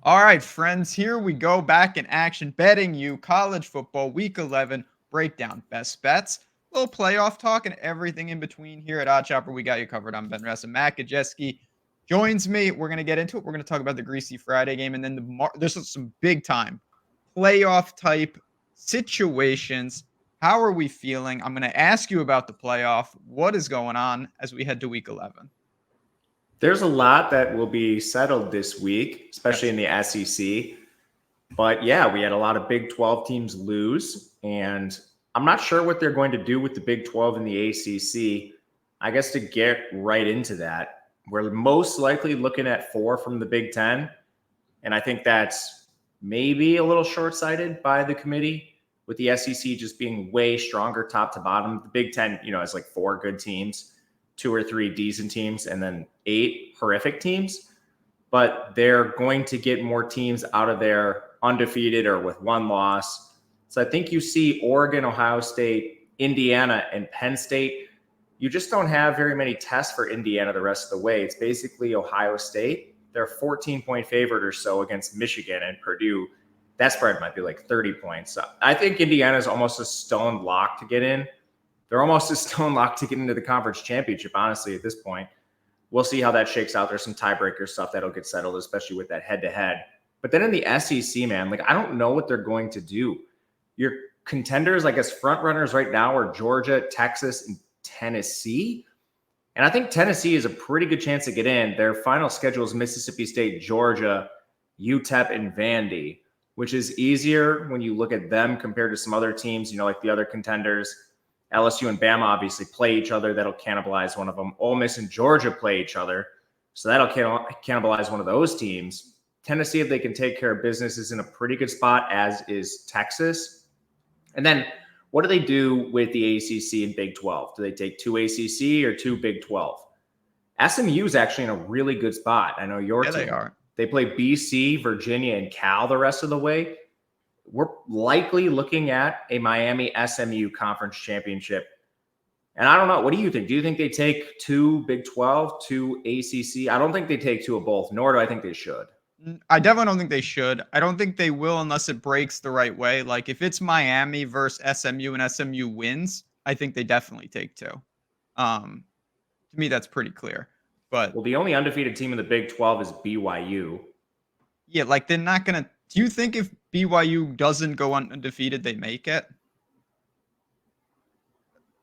All right, friends, here we go back in action, betting you college football week 11 breakdown, best bets, little playoff talk, and everything in between here at Odd Chopper. We got you covered. I'm Ben Rasa. Matt Gajewski joins me. We're going to get into it. We're going to talk about the Greasy Friday game, and then there's some big time playoff type situations. How are we feeling? I'm going to ask you about the playoff. What is going on as we head to week 11? There's a lot that will be settled this week, especially in the SEC. But yeah, we had a lot of Big 12 teams lose, and I'm not sure what they're going to do with the Big 12 and the ACC. I guess to get right into that, we're most likely looking at 4 from the Big 10, and I think that's maybe a little short-sighted by the committee, with the SEC just being way stronger top to bottom. The Big 10, has like 4 good teams, 2 or 3 decent teams, and then 8 horrific teams. But they're going to get more teams out of there undefeated or with 1 loss. So I think you see Oregon, Ohio State, Indiana, and Penn State. You just don't have very many tests for Indiana the rest of the way. It's basically Ohio State. They're 14-point favorite or so against Michigan and Purdue. That spread might be like 30 points. So I think Indiana is almost a stone lock to get in. They're almost a stone lock to get into the conference championship, honestly, at this point. We'll see how that shakes out. There's some tiebreaker stuff that'll get settled, especially with that head-to-head. But then in the SEC, man, I don't know what they're going to do. Your contenders, I guess, front runners right now are Georgia, Texas, and Tennessee. And I think Tennessee is a pretty good chance to get in. Their final schedule is Mississippi State, Georgia, UTEP, and Vandy, which is easier when you look at them compared to some other teams, like the other contenders. LSU and Bama obviously play each other. That'll cannibalize one of them. Ole Miss and Georgia play each other. So that'll cannibalize one of those teams. Tennessee, if they can take care of business, is in a pretty good spot, as is Texas. And then what do they do with the ACC and Big 12? Do they take 2 ACC or 2 Big 12? SMU is actually in a really good spot. I know your team. They are. They play BC, Virginia, and Cal the rest of the way. We're likely looking at a Miami SMU conference championship. And I don't know. What do you think? Do you think they take 2 Big 12, 2 ACC? I don't think they take 2 of both, nor do I think they should. I definitely don't think they should. I don't think they will unless it breaks the right way. Like if it's Miami versus SMU and SMU wins, I think they definitely take 2. To me, that's pretty clear. But the only undefeated team in the Big 12 is BYU. Yeah, they're not going to. Do you think if BYU doesn't go undefeated, they make it?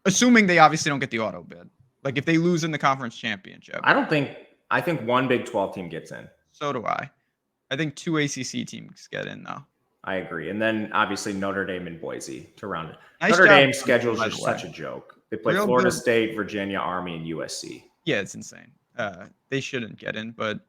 Assuming they obviously don't get the auto bid. If they lose in the conference championship. I think 1 Big 12 team gets in. So do I. I think 2 ACC teams get in, though. I agree. And then, obviously, Notre Dame and Boise to round it. Nice Notre Dame's schedule is just such a joke. They play Florida good. State, Virginia, Army, and USC. Yeah, it's insane. They shouldn't get in, but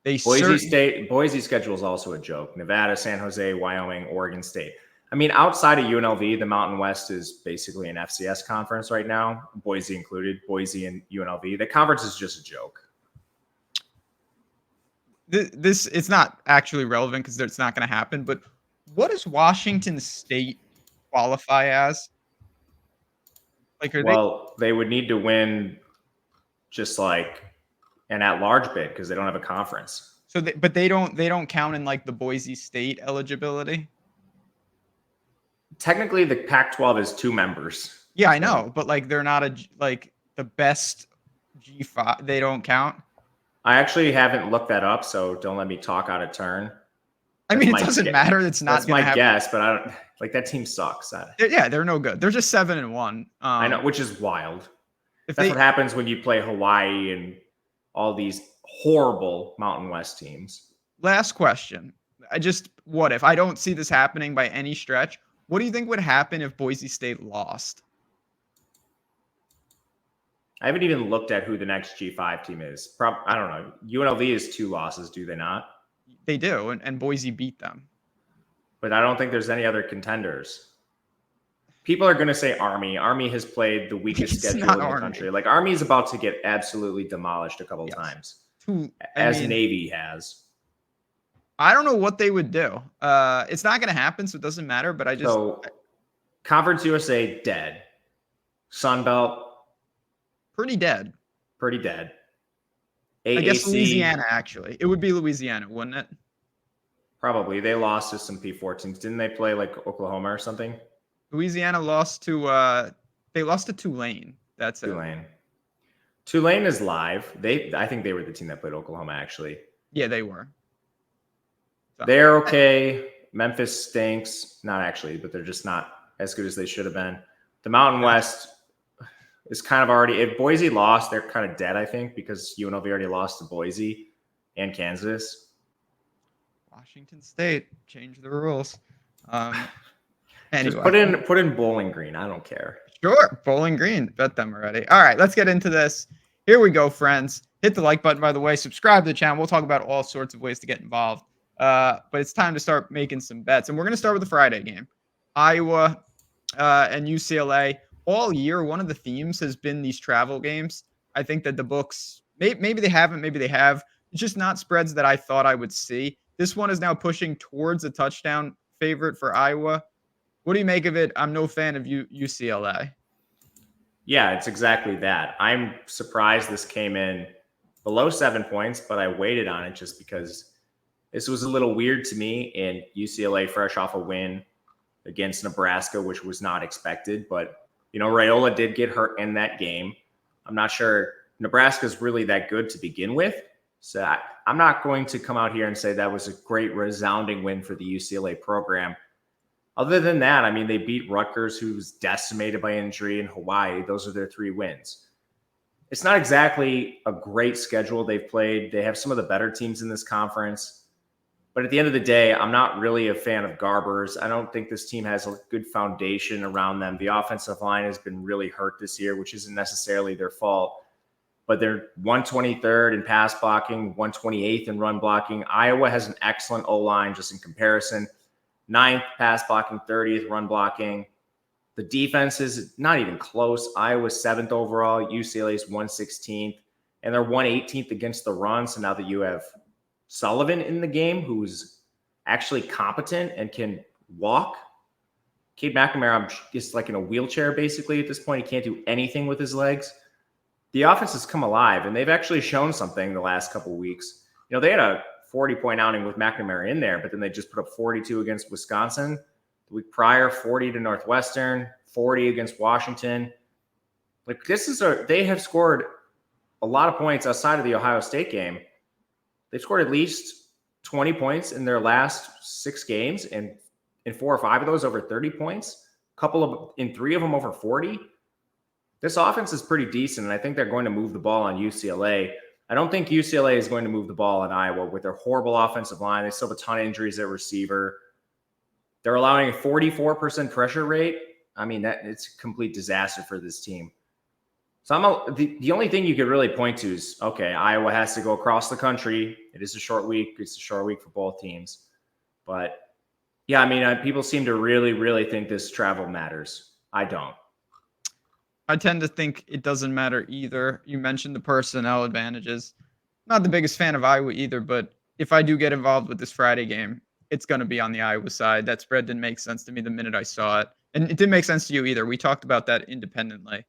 Boise's schedule is also a joke. Nevada, San Jose, Wyoming, Oregon State. I mean, outside of UNLV, the Mountain West is basically an FCS conference right now, Boise included, Boise and UNLV. The conference is just a joke. This it's not actually relevant because it's not going to happen. But what does Washington State qualify as? They would need to win just an at-large bid because they don't have a conference. So, but they don't count in the Boise State eligibility. Technically, the Pac-12 is 2 members. Yeah, I know, but they're not the best G5. They don't count. I actually haven't looked that up, so don't let me talk out of turn. I mean, it doesn't matter. It's not. That's my guess, but I don't that team sucks. Yeah, they're no good. They're just 7-1. I know, which is wild. That's what happens when you play Hawaii and all these horrible Mountain West teams. Last question. What if I don't see this happening by any stretch? What do you think would happen if Boise State lost? I haven't even looked at who the next G5 team is. I don't know. UNLV is 2 losses, do they not? They do, and Boise beat them. But I don't think there's any other contenders. People are going to say Army. Army has played the weakest schedule in the country. Army is about to get absolutely demolished a couple times, as Navy has. I don't know what they would do. It's not going to happen, so it doesn't matter. But Conference USA dead. Sun Belt pretty dead. AAC, I guess Louisiana, actually. It would be Louisiana, wouldn't it? Probably. They lost to some P4 teams. Didn't they play like Oklahoma or something? Louisiana lost to they lost to Tulane. That's it. Tulane. Tulane is live. I think they were the team that played Oklahoma, actually. Yeah, they were. So. They're okay. Memphis stinks. Not actually, but they're just not as good as they should have been. The Mountain West is kind of already, if Boise lost, they're kind of dead, I think, because UNLV already lost to Boise and Kansas. Washington State changed the rules. Anyway. Just put in Bowling Green. I don't care. Sure, Bowling Green. Bet them already. All right, let's get into this. Here we go, friends. Hit the like button, by the way. Subscribe to the channel. We'll talk about all sorts of ways to get involved. But it's time to start making some bets. And we're going to start with the Friday game. Iowa and UCLA. All year, one of the themes has been these travel games. I think that the books, maybe they haven't, maybe they have. It's just not spreads that I thought I would see. This one is now pushing towards a touchdown favorite for Iowa. What do you make of it? I'm no fan of UCLA. Yeah, it's exactly that. I'm surprised this came in below 7 points, but I waited on it just because this was a little weird to me. And UCLA fresh off a win against Nebraska, which was not expected. But, Raiola did get hurt in that game. I'm not sure Nebraska's really that good to begin with. So I'm not going to come out here and say that was a great resounding win for the UCLA program. Other than that, I mean, they beat Rutgers, who's decimated by injury, in Hawaii. Those are their 3 wins. It's not exactly a great schedule they've played. They have some of the better teams in this conference. But at the end of the day, I'm not really a fan of Garbers. I don't think this team has a good foundation around them. The offensive line has been really hurt this year, which isn't necessarily their fault. But they're 123rd in pass blocking, 128th in run blocking. Iowa has an excellent O-line just in comparison. 9th pass blocking, 30th run blocking. The defense is not even close. Iowa's 7th overall. UCLA's 116th. And they're 118th against the run. So now that you have Sullivan in the game, who's actually competent and can walk. Cade McNamara is like in a wheelchair basically at this point. He can't do anything with his legs. The offense has come alive, and they've actually shown something the last couple of weeks. They had a 40-point outing with McNamara in there, but then they just put up 42 against Wisconsin. The week prior, 40 to Northwestern, 40 against Washington. They have scored a lot of points outside of the Ohio State game. They've scored at least 20 points in their last 6 games, and in 4 or 5 of those over 30 points. In 3 of them over 40. This offense is pretty decent, and I think they're going to move the ball on UCLA. I don't think UCLA is going to move the ball on Iowa with their horrible offensive line. They still have a ton of injuries at receiver. They're allowing a 44% pressure rate. I mean, it's a complete disaster for this team. So the only thing you could really point to is, okay, Iowa has to go across the country. It is a short week. It's a short week for both teams. But, yeah, I mean, people seem to really, really think this travel matters. I don't. I tend to think it doesn't matter either. You mentioned the personnel advantages. Not the biggest fan of Iowa either, but if I do get involved with this Friday game, it's going to be on the Iowa side. That spread didn't make sense to me the minute I saw it. And it didn't make sense to you either. We talked about that independently.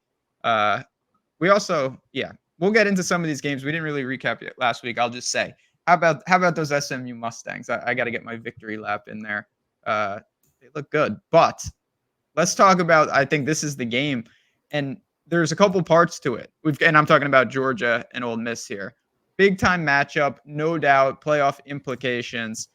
We also, we'll get into some of these games. We didn't really recap it last week. I'll just say, how about those SMU Mustangs? I got to get my victory lap in there. They look good. But let's talk about, I think this is the game. And there's a couple parts to it. And I'm talking about Georgia and Ole Miss here. Big time matchup, no doubt, playoff implications.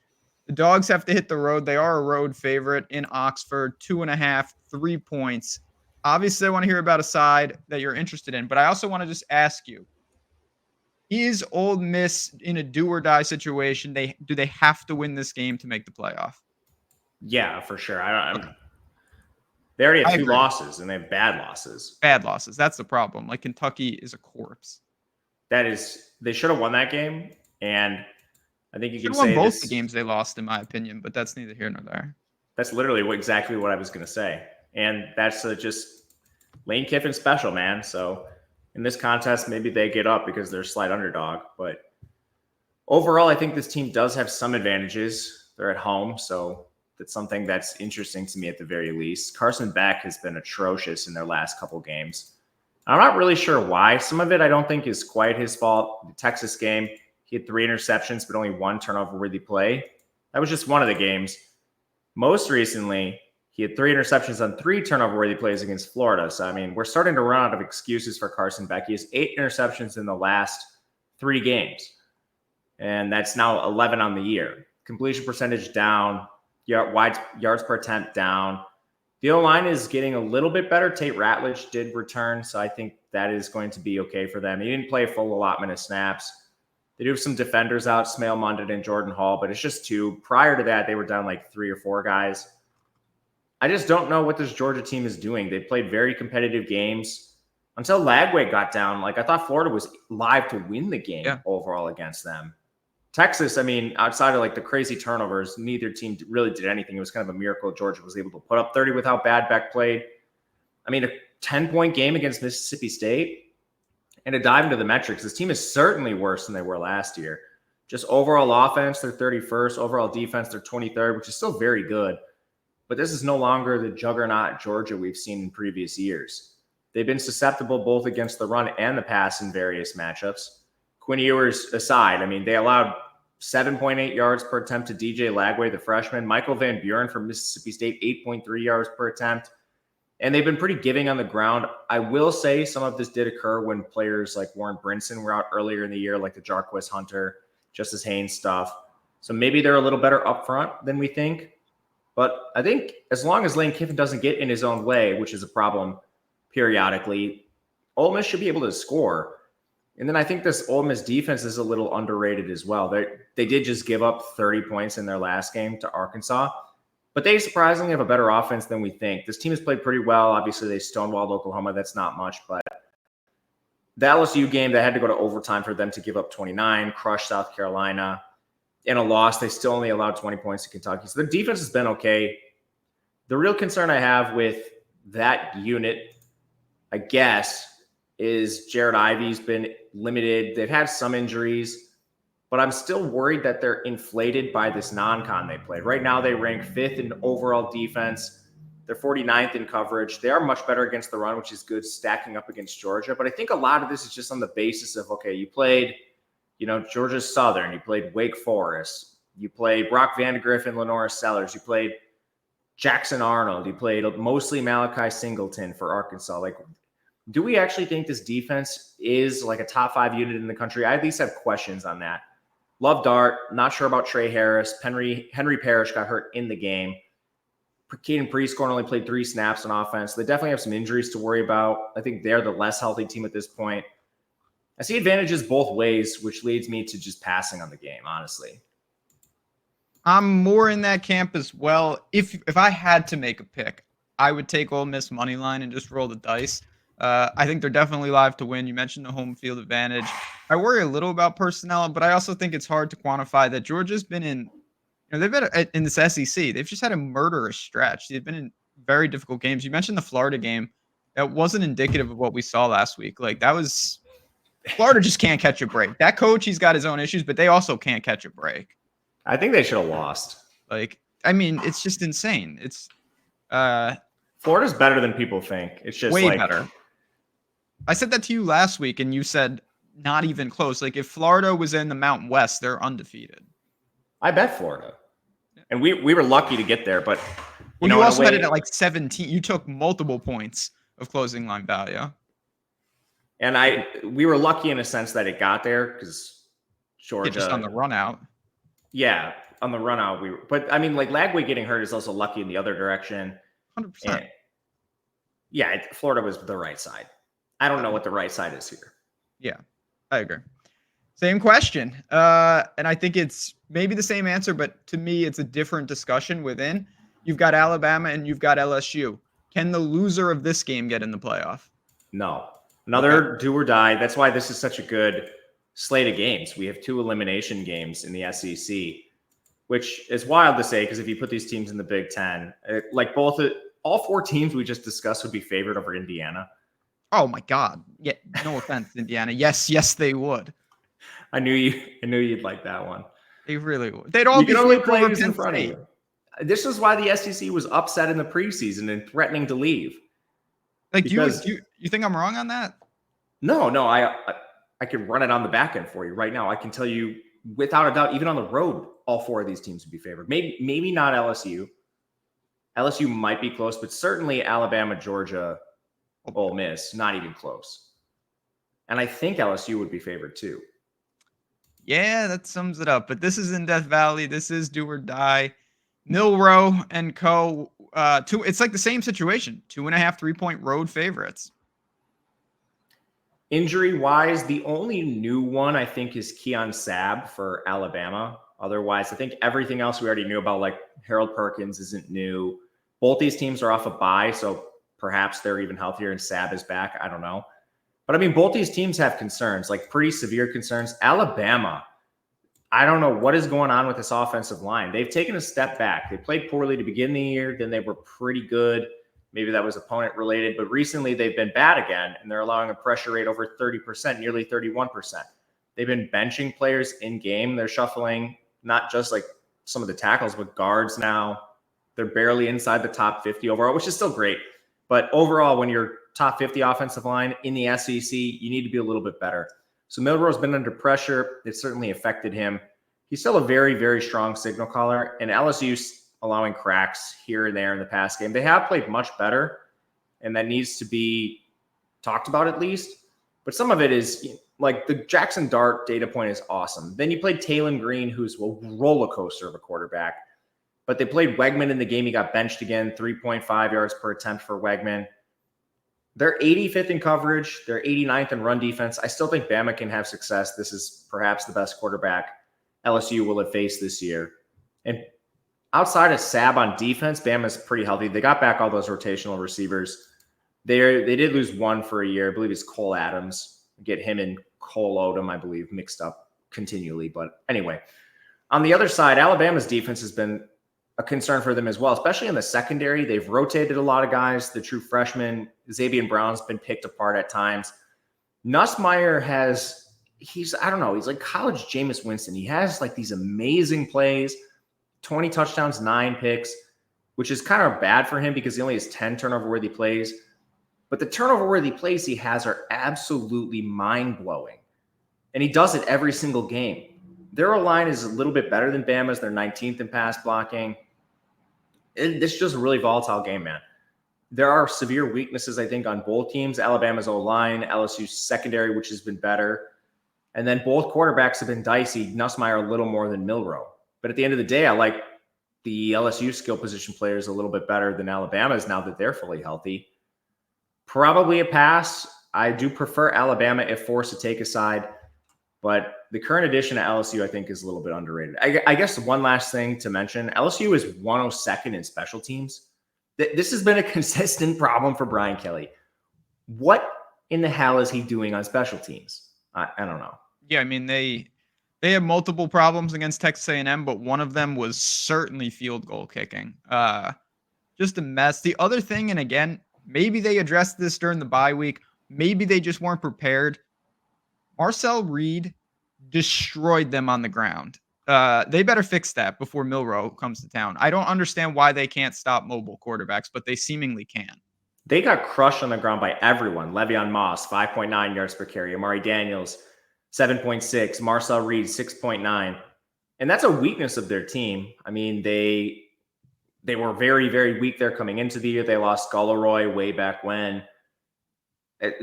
The Dogs have to hit the road. They are a road favorite in Oxford, 2.5, 3 points. Obviously, I want to hear about a side that you're interested in, but I also want to just ask you, is Ole Miss in a do or die situation? Do they have to win this game to make the playoff? Yeah, for sure. They already have 2 losses, and they have bad losses. Bad losses. That's the problem. Like, Kentucky is a corpse. They should have won that game, and I think you can say won both the games they lost, in my opinion, but that's neither here nor there. That's literally exactly what I was going to say. And that's just Lane Kiffin special, man. So in this contest, maybe they get up because they're a slight underdog. But overall, I think this team does have some advantages. They're at home, so that's something that's interesting to me at the very least. Carson Beck has been atrocious in their last couple games. I'm not really sure why. Some of it I don't think is quite his fault. The Texas game, he had 3 interceptions, but only 1 turnover-worthy play. That was just one of the games. Most recently, he had 3 interceptions on 3 turnover-worthy plays against Florida. So, I mean, we're starting to run out of excuses for Carson Beck. He has 8 interceptions in the last 3 games, and that's now 11 on the year. Completion percentage down, yards per attempt down. The O-line is getting a little bit better. Tate Ratledge did return, so I think that is going to be okay for them. He didn't play a full allotment of snaps. They do have some defenders out, Smail Mundon and Jordan Hall, but it's just 2. Prior to that, they were down like 3 or 4 guys. I just don't know what this Georgia team is doing. They played very competitive games until Lagway got down. Like, I thought Florida was live to win the game overall against them. Texas, I mean, outside of like the crazy turnovers, neither team really did anything. It was kind of a miracle Georgia was able to put up 30 with how bad Beck played. I mean, a 10-point game against Mississippi State. And to dive into the metrics, this team is certainly worse than they were last year. Just overall offense, they're 31st. Overall defense, they're 23rd, which is still very good. But this is no longer the juggernaut Georgia we've seen in previous years. They've been susceptible both against the run and the pass in various matchups. Quinn Ewers aside, I mean, they allowed 7.8 yards per attempt to DJ Lagway, the freshman. Michael Van Buren from Mississippi State, 8.3 yards per attempt. And they've been pretty giving on the ground. I will say some of this did occur when players like Warren Brinson were out earlier in the year, like the Jarquez Hunter, Justice Haynes stuff. So maybe they're a little better up front than we think. But I think as long as Lane Kiffin doesn't get in his own way, which is a problem periodically, Ole Miss should be able to score. And then I think this Ole Miss defense is a little underrated as well. They did just give up 30 points in their last game to Arkansas, but they surprisingly have a better offense than we think. This team has played pretty well. Obviously, they stonewalled Oklahoma. That's not much, but the LSU game, they had to go to overtime for them to give up 29, crush South Carolina. In a loss, they still only allowed 20 points to Kentucky. So their defense has been okay. The real concern I have with that unit, I guess, is Jared Ivey's been limited. They've had some injuries, but I'm still worried that they're inflated by this non-con they played. Right now, they rank 5th in overall defense. They're 49th in coverage. They are much better against the run, which is good, stacking up against Georgia. But I think a lot of this is just on the basis of, okay, you played, Georgia Southern. You played Wake Forest. You played Brock Vandegrift and Lenora Sellers. You played Jackson Arnold. You played mostly Malachi Singleton for Arkansas. Like, do we actually think this defense is like a top 5 unit in the country? I at least have questions on that. Love Dart. Not sure about Trey Harris. Henry Parrish got hurt in the game. Caden Prescorn only played 3 snaps on offense. They definitely have some injuries to worry about. I think they're the less healthy team at this point. I see advantages both ways, which leads me to just passing on the game, honestly. I'm more in that camp as well. If I had to make a pick, I would take Ole Miss money line and just roll the dice. I think they're definitely live to win. You mentioned the home field advantage. I worry a little about personnel, but I also think it's hard to quantify that Georgia's been in, they've been in this SEC. They've just had a murderous stretch. They've been in very difficult games. You mentioned the Florida game. That wasn't indicative of what we saw last week. Like, that was, Florida just can't catch a break. That coach, he's got his own issues, but they also can't catch a break. I think they should have lost. Like, I mean, it's just insane. It's Florida's better than people think. It's just way better. I said that to you last week, and you said not even close. Like, if Florida was in the Mountain West, they're undefeated. I bet Florida. And we were lucky to get there, but you also had it at like 17. You took multiple points of closing line value. And we were lucky in a sense that it got there because Georgia just on the run out. Yeah, on the run out but I mean, like, Lagway getting hurt is also lucky in the other direction. 100%. Yeah, Florida was the right side. I don't know what the right side is here. Yeah, I agree. Same question. And I think it's maybe the same answer, but to me, it's a different discussion within. You've got Alabama and you've got LSU. Can the loser of this game get in the playoff? No. Another do or die. That's why this is such a good slate of games. We have 2 elimination games in the SEC, which is wild to say because if you put these teams in the Big Ten, all 4 teams we just discussed would be favored over Indiana. Oh my God! Yeah, no offense, Indiana. Yes, they would. I knew you'd like that one. They really would. They'd all be only play who's in front of you. This is why the SEC was upset in the preseason and threatening to leave. Like, do you think I'm wrong on that? No, I can run it on the back end for you right now. I can tell you without a doubt, even on the road, all four of these teams would be favored. Maybe not LSU. LSU might be close, but certainly Alabama, Georgia, Ole Miss, not even close. And I think LSU would be favored too. Yeah, that sums it up. But this is in Death Valley. This is do or die. Milroe and co. It's like the same situation. 2.5 3-point road favorites. Injury-wise, the only new one I think is Keon Sabb for Alabama. Otherwise, I think everything else we already knew about, like Harold Perkins isn't new. Both these teams are off a bye, so perhaps they're even healthier and Sabb is back. I don't know. But I mean, both these teams have concerns, like pretty severe concerns. Alabama, I don't know what is going on with this offensive line. They've taken a step back. They played poorly to begin the year. Then they were pretty good. Maybe that was opponent related, but recently they've been bad again, and they're allowing a pressure rate over 30%, nearly 31%. They've been benching players in game. They're shuffling not just like some of the tackles, but guards now. They're barely inside the top 50 overall, which is still great. But overall, when you're top 50 offensive line in the SEC, you need to be a little bit better. So Milroe's been under pressure. It certainly affected him. He's still a very, very strong signal caller, and LSU's allowing cracks here and there in the pass game. They have played much better, and that needs to be talked about at least. But some of it is like the Jackson Dart data point is awesome. Then you played Talon Green, who's a roller coaster of a quarterback. But they played Wegman in the game. He got benched again, 3.5 yards per attempt for Wegman. They're 85th in coverage. They're 89th in run defense. I still think Bama can have success. This is perhaps the best quarterback LSU will have faced this year. And outside of Sabb on defense, Bama's pretty healthy. They got back all those rotational receivers. They did lose one for a year. I believe it's Cole Adams. Get him and Cole Odom, I believe, mixed up continually. But anyway, on the other side, Alabama's defense has been a concern for them as well, especially in the secondary. They've rotated a lot of guys. The true freshman, Xavier Brown's been picked apart at times. Nussmeier he's like college Jameis Winston. He has like these amazing plays, 20 touchdowns, 9 picks, which is kind of bad for him because he only has 10 turnover-worthy plays. But the turnover-worthy plays he has are absolutely mind-blowing. And he does it every single game. Their line is a little bit better than Bama's. They're 19th in pass blocking. It's just a really volatile game, man. There are severe weaknesses, I think, on both teams. Alabama's O-line, LSU's secondary, which has been better. And then both quarterbacks have been dicey. Nussmeier a little more than Milroe. But at the end of the day, I like the LSU skill position players a little bit better than Alabama's now that they're fully healthy. Probably a pass. I do prefer Alabama if forced to take a side. But the current addition to LSU, I think, is a little bit underrated. I guess one last thing to mention, LSU is 102nd in special teams. This has been a consistent problem for Brian Kelly. What in the hell is he doing on special teams? I don't know. Yeah, I mean, they have multiple problems against Texas A&M, but one of them was certainly field goal kicking. Just a mess. The other thing, and again, maybe they addressed this during the bye week. Maybe they just weren't prepared. Marcel Reed destroyed them on the ground. They better fix that before Milroe comes to town. I don't understand why they can't stop mobile quarterbacks, but they seemingly can. They got crushed on the ground by everyone. Le'Veon Moss, 5.9 yards per carry. Amari Daniels, 7.6. Marcel Reed, 6.9. And that's a weakness of their team. I mean, they were very, very weak there coming into the year. They lost Gulleroy way back when.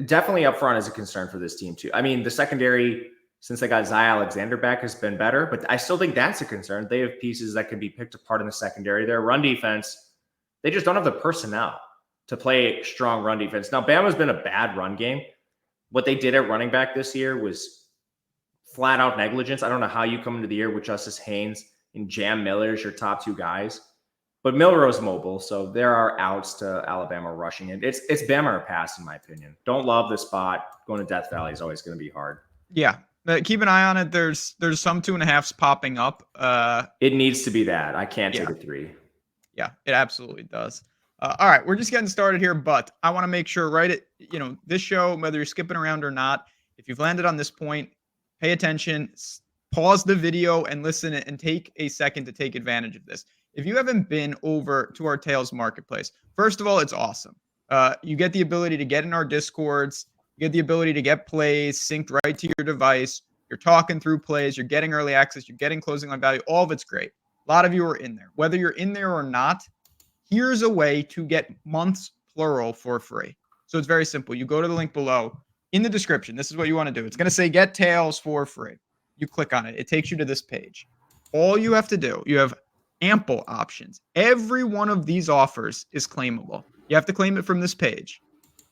Definitely up front is a concern for this team, too. I mean, the secondary, since they got Zy Alexander back, has been better, but I still think that's a concern. They have pieces that can be picked apart in the secondary. Their run defense, they just don't have the personnel to play strong run defense. Now, Bama's been a bad run game. What they did at running back this year was flat out negligence. I don't know how you come into the year with Justice Haynes and Jam Miller as your top two guys. But Milroe's mobile, so there are outs to Alabama rushing it. It's Bama or pass, in my opinion. Don't love the spot. Going to Death Valley is always going to be hard. Yeah, keep an eye on it. There's some 2.5s popping up. It needs to be that. I can't take a 3. Yeah, it absolutely does. All right, we're just getting started here, but I want to make sure, this show, whether you're skipping around or not, if you've landed on this point, pay attention, pause the video and listen and take a second to take advantage of this. If you haven't been over to our Tails Marketplace, first of all, it's awesome. You get the ability to get in our Discords. You get the ability to get plays synced right to your device. You're talking through plays. You're getting early access. You're getting closing line value. All of it's great. A lot of you are in there. Whether you're in there or not, here's a way to get months plural for free. So it's very simple. You go to the link below in the description. This is what you want to do. It's going to say get tails for free. You click on it. It takes you to this page. All you have to do, you have ample options. Every one of these offers is claimable. You have to claim it from this page.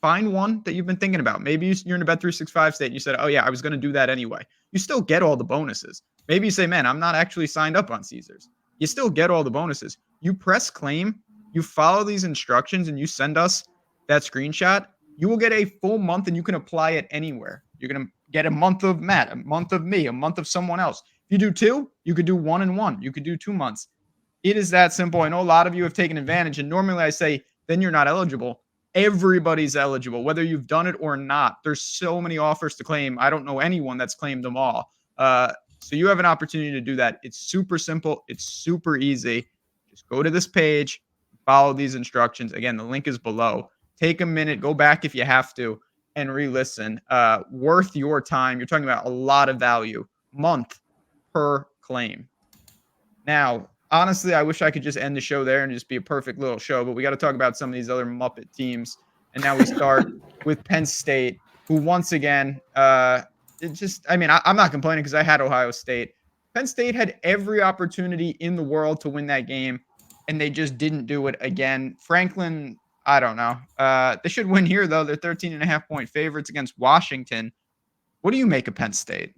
Find one that you've been thinking about. Maybe you're in a Bet365 state and you said, oh, yeah, I was going to do that anyway. You still get all the bonuses. Maybe you say, man, I'm not actually signed up on Caesars. You still get all the bonuses. You press claim, you follow these instructions, and you send us that screenshot. You will get a full month and you can apply it anywhere. You're going to get a month of Matt, a month of me, a month of someone else. If you do 2, you could do 1 and 1. You could do 2 months. It is that simple. I know a lot of you have taken advantage, and normally I say, then you're not eligible. Everybody's eligible, whether you've done it or not. There's so many offers to claim. I don't know anyone that's claimed them all. So you have an opportunity to do that. It's super simple. It's super easy. Just go to this page, follow these instructions. Again, the link is below. Take a minute, go back if you have to, and re-listen. Worth your time. You're talking about a lot of value. Month per claim. Now, honestly, I wish I could just end the show there and just be a perfect little show, but we got to talk about some of these other Muppet teams. And now we start with Penn State, who once again, I'm not complaining because I had Ohio State. Penn State had every opportunity in the world to win that game, and they just didn't do it again. Franklin, I don't know. They should win here, though. They're 13.5-point favorites against Washington. What do you make of Penn State?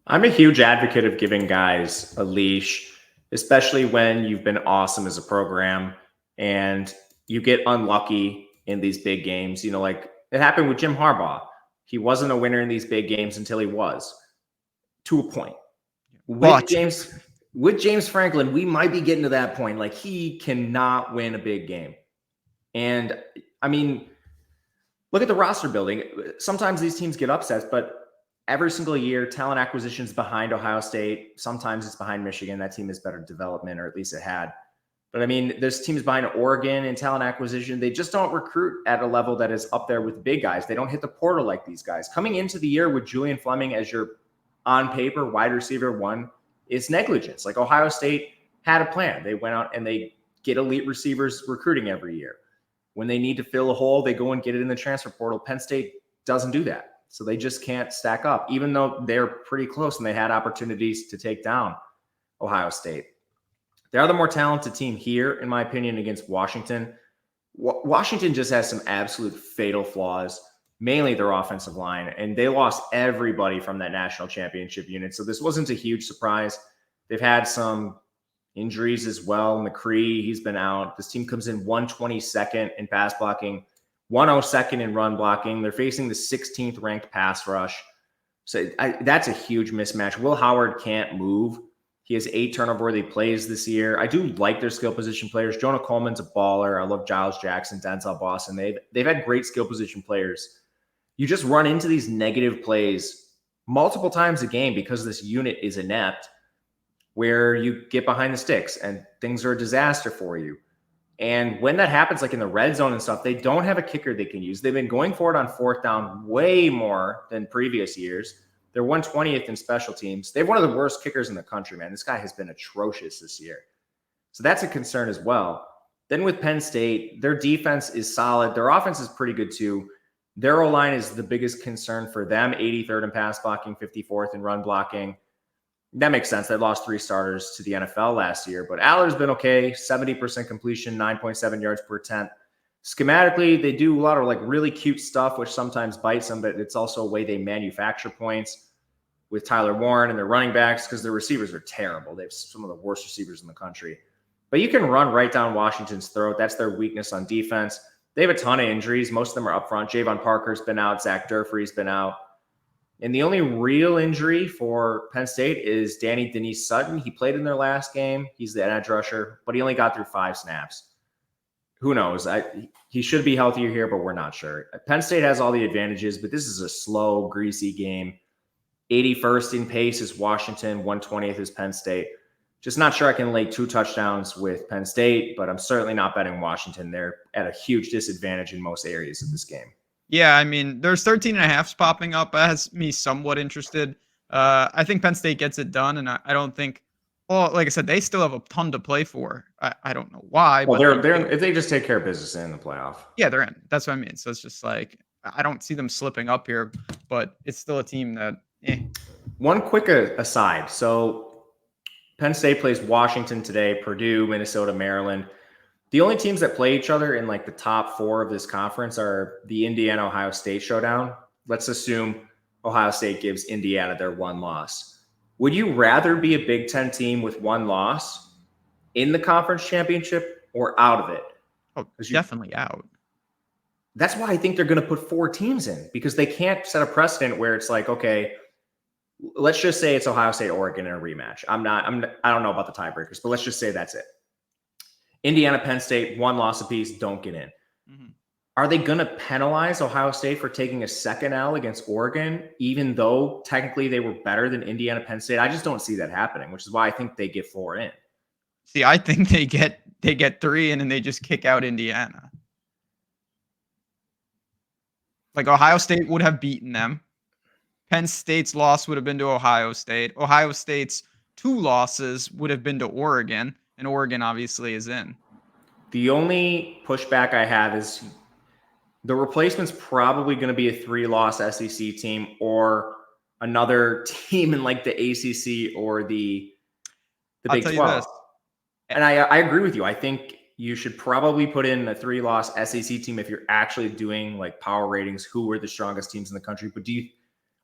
I'm a huge advocate of giving guys a leash, especially when you've been awesome as a program and you get unlucky in these big games. You know, like it happened with Jim Harbaugh. He wasn't a winner in these big games until he was, to a point. With James Franklin, we might be getting to that point. Like, he cannot win a big game. And I mean, look at the roster building. Sometimes these teams get upsets, but every single year, talent acquisition is behind Ohio State. Sometimes it's behind Michigan. That team is better development, or at least it had. But I mean, there's teams behind Oregon in talent acquisition. They just don't recruit at a level that is up there with big guys. They don't hit the portal like these guys. Coming into the year with Julian Fleming as your on paper wide receiver 1 is negligence. Like, Ohio State had a plan. They went out and they get elite receivers recruiting every year. When they need to fill a hole, they go and get it in the transfer portal. Penn State doesn't do that. So they just can't stack up, even though they're pretty close and they had opportunities to take down Ohio State. They are the more talented team here, in my opinion, against Washington. Washington just has some absolute fatal flaws, mainly their offensive line, and they lost everybody from that national championship unit. So this wasn't a huge surprise. They've had some injuries as well. McCree, he's been out. This team comes in 122nd in pass blocking, 102nd in run blocking. They're facing the 16th ranked pass rush. So that's a huge mismatch. Will Howard can't move. He has 8 turnover-worthy plays this year. I do like their skill position players. Jonah Coleman's a baller. I love Giles Jackson, Denzel Boston. They've had great skill position players. You just run into these negative plays multiple times a game because this unit is inept, where you get behind the sticks and things are a disaster for you. And when that happens, like in the red zone and stuff, they don't have a kicker they can use. They've been going for it on 4th down way more than previous years. They're 120th in special teams. They have one of the worst kickers in the country, man. This guy has been atrocious this year. So that's a concern as well. Then with Penn State, their defense is solid. Their offense is pretty good too. Their O-line is the biggest concern for them. 83rd in pass blocking, 54th in run blocking. That makes sense. They lost 3 starters to the NFL last year, but Aller's been okay. 70% completion, 9.7 yards per attempt. Schematically, they do a lot of like really cute stuff, which sometimes bites them, but it's also a way they manufacture points with Tyler Warren and their running backs because their receivers are terrible. They have some of the worst receivers in the country. But you can run right down Washington's throat. That's their weakness on defense. They have a ton of injuries. Most of them are up front. Javon Parker's been out. Zach Durfree's been out. And the only real injury for Penn State is Danny Denise Sutton. He played in their last game. He's the edge rusher, but he only got through 5 snaps. Who knows? He should be healthier here, but we're not sure. Penn State has all the advantages, but this is a slow, greasy game. 81st in pace is Washington. 120th is Penn State. Just not sure I can lay 2 touchdowns with Penn State, but I'm certainly not betting Washington. They're at a huge disadvantage in most areas of this game. Yeah, I mean, there's 13 and a halves popping up. That has me somewhat interested. I think Penn State gets it done, and I don't think. Well, like I said, they still have a ton to play for. I don't know why, Well, but they they're do. if they just take care of business in the playoff. Yeah, they're in. That's what I mean. So it's just like I don't see them slipping up here, but it's still a team that. One quick aside. So Penn State plays Washington today, Purdue, Minnesota, Maryland. The only teams that play each other in like the top 4 of this conference are the Indiana-Ohio State showdown. Let's assume Ohio State gives Indiana their one loss. Would you rather be a Big Ten team with one loss in the conference championship or out of it? Oh, definitely out. That's why I think they're going to put 4 teams in, because they can't set a precedent where it's like, okay, let's just say it's Ohio State, Oregon in a rematch. I don't know about the tiebreakers, but let's just say that's it. Indiana, Penn State, 1 loss apiece, don't get in. Mm-hmm. Are they going to penalize Ohio State for taking a second L against Oregon, even though technically they were better than Indiana, Penn State? I just don't see that happening, which is why I think they get 4 in. See, I think they get 3 in and they just kick out Indiana. Like Ohio State would have beaten them. Penn State's loss would have been to Ohio State. Ohio State's 2 losses would have been to Oregon, and Oregon obviously is in. The only pushback I have is the replacement's probably going to be a 3-loss SEC team or another team in like the ACC or the Big 12. And I agree with you. I think you should probably put in a 3-loss SEC team if you're actually doing like power ratings, who were the strongest teams in the country. But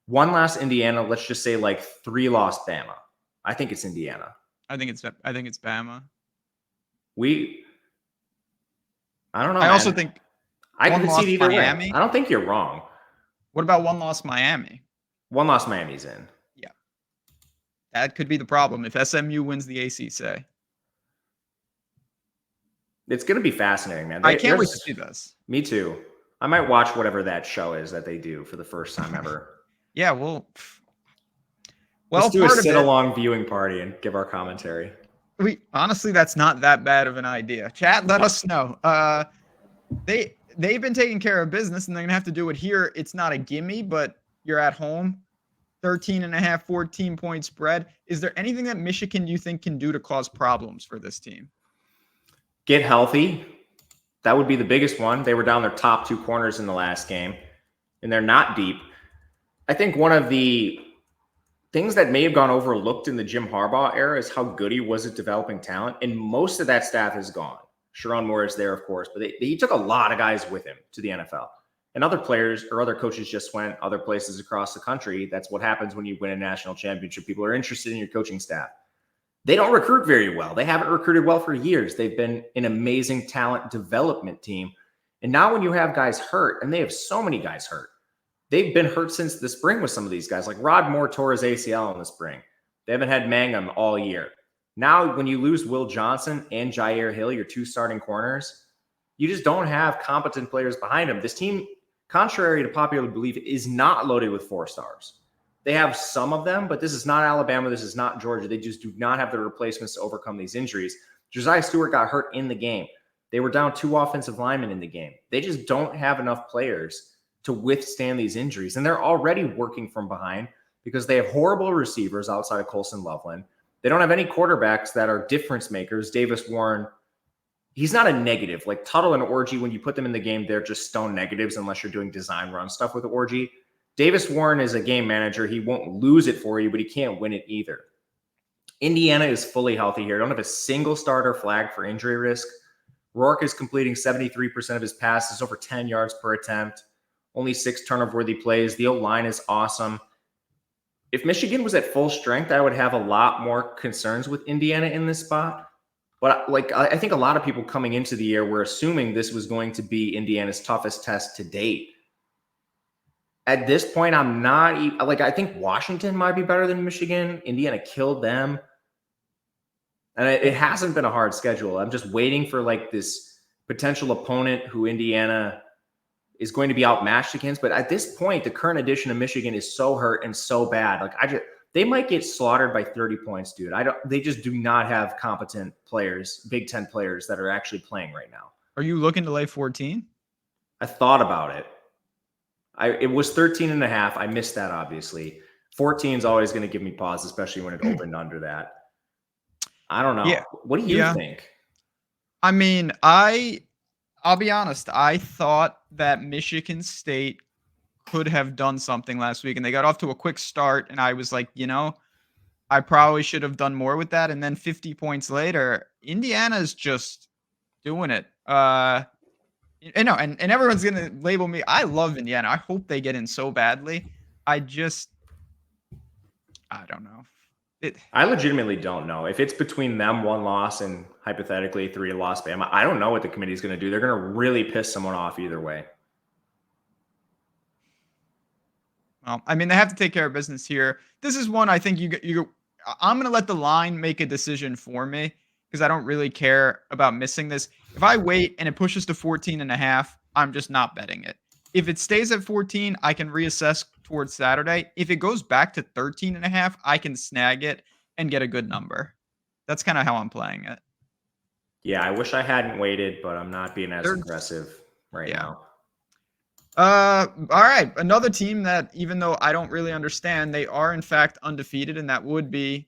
1 loss Indiana, let's just say like 3-loss Bama. I think it's Indiana. I think it's Bama. I don't know. I also think I can see either Miami. Way. I don't think you're wrong. What about 1 loss Miami? 1 loss Miami's in. Yeah. That could be the problem if SMU wins the ACC. It's going to be fascinating, man. I can't wait to see this. Me too. I might watch whatever that show is that they do for the first time ever. Yeah, let's do a sit-along viewing party and give our commentary. Honestly, that's not that bad of an idea. Chat, let us know. They've been taking care of business, and they're going to have to do it here. It's not a gimme, but you're at home. 13.5, 14-point spread. Is there anything that Michigan you think can do to cause problems for this team? Get healthy. That would be the biggest one. They were down their top 2 corners in the last game, and they're not deep. I think one of the things that may have gone overlooked in the Jim Harbaugh era is how good he was at developing talent, and most of that staff is gone. Sharon Moore is there, of course, but he took a lot of guys with him to the NFL. And other players or other coaches just went other places across the country. That's what happens when you win a national championship. People are interested in your coaching staff. They don't recruit very well. They haven't recruited well for years. They've been an amazing talent development team. And now when you have guys hurt, and they have so many guys hurt, they've been hurt since the spring with some of these guys. Like Rod Moore tore his ACL in the spring. They haven't had Mangum all year. Now, when you lose Will Johnson and Jair Hill, your 2 starting corners, you just don't have competent players behind them. This team, contrary to popular belief, is not loaded with 4 stars. They have some of them, but this is not Alabama. This is not Georgia. They just do not have the replacements to overcome these injuries. Josiah Stewart got hurt in the game. They were down 2 offensive linemen in the game. They just don't have enough players to withstand these injuries. And they're already working from behind because they have horrible receivers outside of Colson Loveland. They don't have any quarterbacks that are difference makers. Davis Warren, he's not a negative. Like Tuttle and Orgy, when you put them in the game, they're just stone negatives unless you're doing design run stuff with Orgy. Davis Warren is a game manager. He won't lose it for you, but he can't win it either. Indiana is fully healthy here. Don't have a single starter flag for injury risk. Rourke is completing 73% of his passes, over 10 yards per attempt. Only 6 turnover-worthy plays. The O-line is awesome. If Michigan was at full strength, I would have a lot more concerns with Indiana in this spot. But I think a lot of people coming into the year were assuming this was going to be Indiana's toughest test to date. At this point, I'm not I think Washington might be better than Michigan. Indiana killed them. And it hasn't been a hard schedule. I'm just waiting for like this potential opponent who Indiana is going to be outmatched against. But at this point, the current edition of Michigan is so hurt and so bad. They might get slaughtered by 30 points, dude. They just do not have competent players, Big Ten players that are actually playing right now. Are you looking to lay 14? I thought about it. It was 13.5. I missed that, obviously. 14 is always going to give me pause, especially when it opened under that. I don't know. Yeah. What do you think? I mean, I'll be honest. I thought that Michigan State could have done something last week, and they got off to a quick start, and I was like, I probably should have done more with that. And then 50 points later, Indiana's just doing it. And everyone's gonna label me. I love Indiana. I hope they get in so badly. I don't know. I legitimately don't know. If it's between them, one loss, and hypothetically 3 loss Bama, I don't know what the committee's going to do. They're going to really piss someone off either way. Well, I mean, they have to take care of business here. This is one I think I'm going to let the line make a decision for me because I don't really care about missing this. If I wait and it pushes to 14.5, I'm just not betting it. If it stays at 14, I can reassess towards Saturday. If it goes back to 13.5, I can snag it and get a good number. That's kind of how I'm playing it. Yeah, I wish I hadn't waited, but I'm not being as aggressive right now. All right. Another team that, even though I don't really understand, they are in fact undefeated, and that would be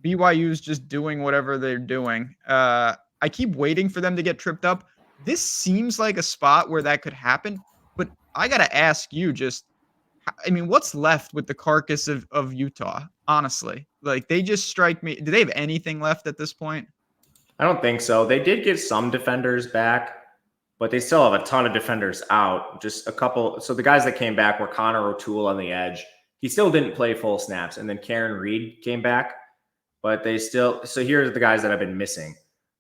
BYU's just doing whatever they're doing. I keep waiting for them to get tripped up. This seems like a spot where that could happen, but I got to ask you what's left with the carcass of Utah, honestly? Like, they just strike me. Do they have anything left at this point? I don't think so. They did get some defenders back, but they still have a ton of defenders out. Just a couple. So the guys that came back were Connor O'Toole on the edge. He still didn't play full snaps. And then Karen Reed came back, but they still. So here's the guys that have been missing.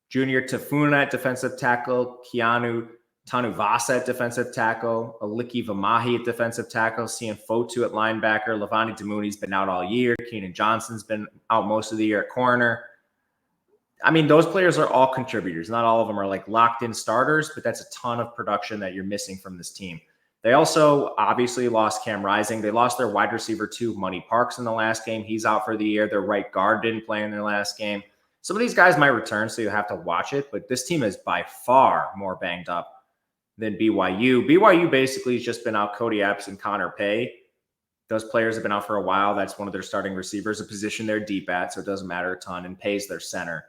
Junior Tafuna at defensive tackle, Keanu Tanuvasa at defensive tackle, Aliki Vamahi at defensive tackle, Cian Fotu at linebacker, Levani Damuni's been out all year. Keenan Johnson's been out most of the year at corner. I mean, those players are all contributors. Not all of them are like locked in starters, but that's a ton of production that you're missing from this team. They also obviously lost Cam Rising. They lost their wide receiver too, Money Parks, in the last game. He's out for the year. Their right guard didn't play in their last game. Some of these guys might return, so you have to watch it. But this team is by far more banged up than BYU. BYU basically has just been out Cody Epps and Connor Pay. Those players have been out for a while. That's one of their starting receivers, a position they're deep at, so it doesn't matter a ton, and Pay's their center.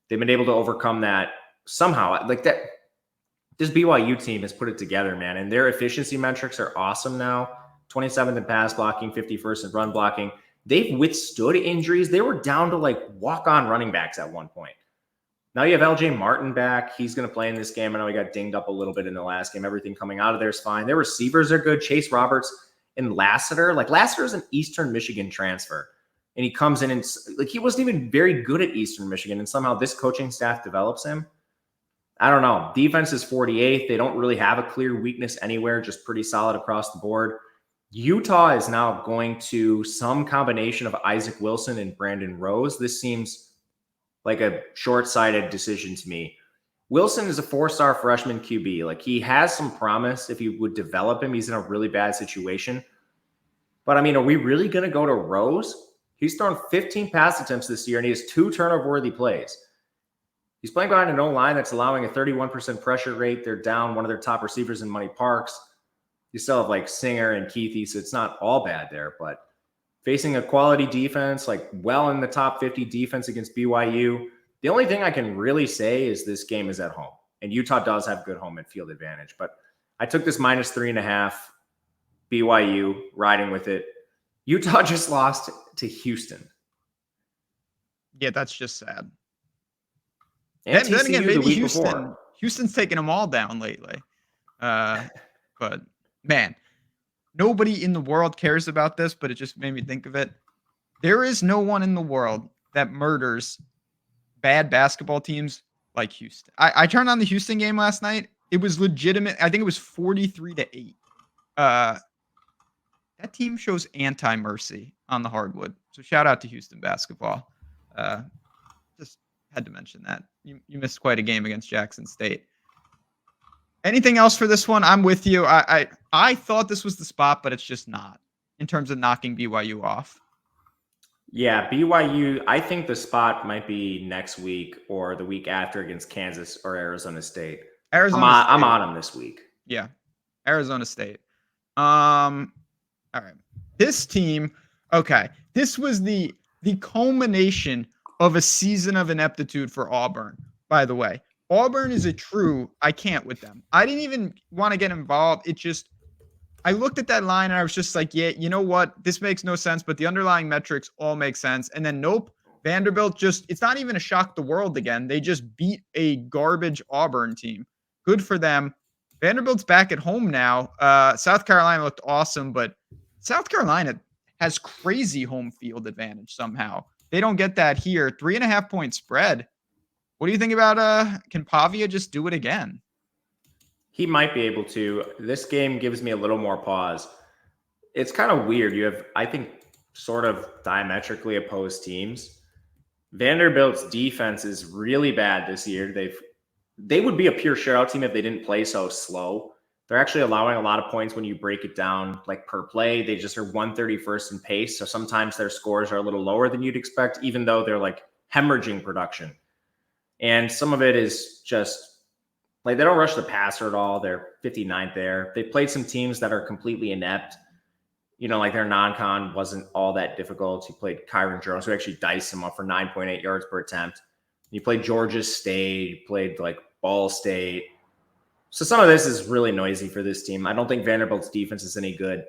They've been able to overcome that somehow. Like that, this BYU team has put it together, man. And their efficiency metrics are awesome now. 27th in pass blocking, 51st in run blocking. They've withstood injuries. They were down to like walk-on running backs at one point. Now you have LJ Martin back. He's going to play in this game. I know he got dinged up a little bit in the last game. Everything coming out of there is fine. Their receivers are good. Chase Roberts and Lassiter. Like, Lassiter is an Eastern Michigan transfer. And he comes in and like, he wasn't even very good at Eastern Michigan. And somehow this coaching staff develops him. I don't know. Defense is 48th. They don't really have a clear weakness anywhere, just pretty solid across the board. Utah is now going to some combination of Isaac Wilson and Brandon Rose. This seems like a short-sighted decision to me. Wilson is a 4-star freshman QB. Like, he has some promise if you would develop him. He's in a really bad situation. But I mean, are we really going to go to Rose? He's thrown 15 pass attempts this year, and he has 2 turnover-worthy plays. He's playing behind an O-line that's allowing a 31% pressure rate. They're down one of their top receivers in Money Parks. You still have like Singer and Keithy, so it's not all bad there. But facing a quality defense, like well in the top 50 defense against BYU, the only thing I can really say is this game is at home. And Utah does have good home and field advantage. But I took this -3.5, BYU, riding with it. Utah just lost to Houston. Yeah, that's just sad. And then again, maybe Houston's taking them all down lately. But man, nobody in the world cares about this, but it just made me think of it. There is no one in the world that murders bad basketball teams like Houston. I turned on the Houston game last night. It was legitimate. I think it was 43-8. That team shows anti-mercy on the hardwood. So shout out to Houston basketball. Just had to mention that. You missed quite a game against Jackson State. Anything else for this one? I'm with you. I thought this was the spot, but it's just not in terms of knocking BYU off. Yeah, BYU, I think the spot might be next week or the week after against Kansas or Arizona State. I'm on them this week. Yeah, Arizona State. All right. This team, okay. This was the culmination of a season of ineptitude for Auburn, by the way. Auburn is a true I can't with them. I didn't even want to get involved. It just I looked at that line and I was just like, yeah, you know what? This makes no sense, but the underlying metrics all make sense. And then nope, Vanderbilt just it's not even a shock the world again. They just beat a garbage Auburn team. Good for them. Vanderbilt's back at home now. South Carolina looked awesome, but South Carolina has crazy home field advantage somehow. They don't get that here. 3.5 point spread. What do you think about can Pavia just do it again? He might be able to. This game gives me a little more pause. It's kind of weird. You have, I think, sort of diametrically opposed teams. Vanderbilt's defense is really bad this year. They would be a pure shutout team if they didn't play so slow. They're actually allowing a lot of points when you break it down, like per play. They just are 131st in pace. So sometimes their scores are a little lower than you'd expect, even though they're like hemorrhaging production. And some of it is just like they don't rush the passer at all. They're 59th there. They played some teams that are completely inept. You know, like their non-con wasn't all that difficult. You played Kyron Jones, who actually diced him up for 9.8 yards per attempt. You played Georgia State. You played like Ball State. So some of this is really noisy for this team. I don't think Vanderbilt's defense is any good.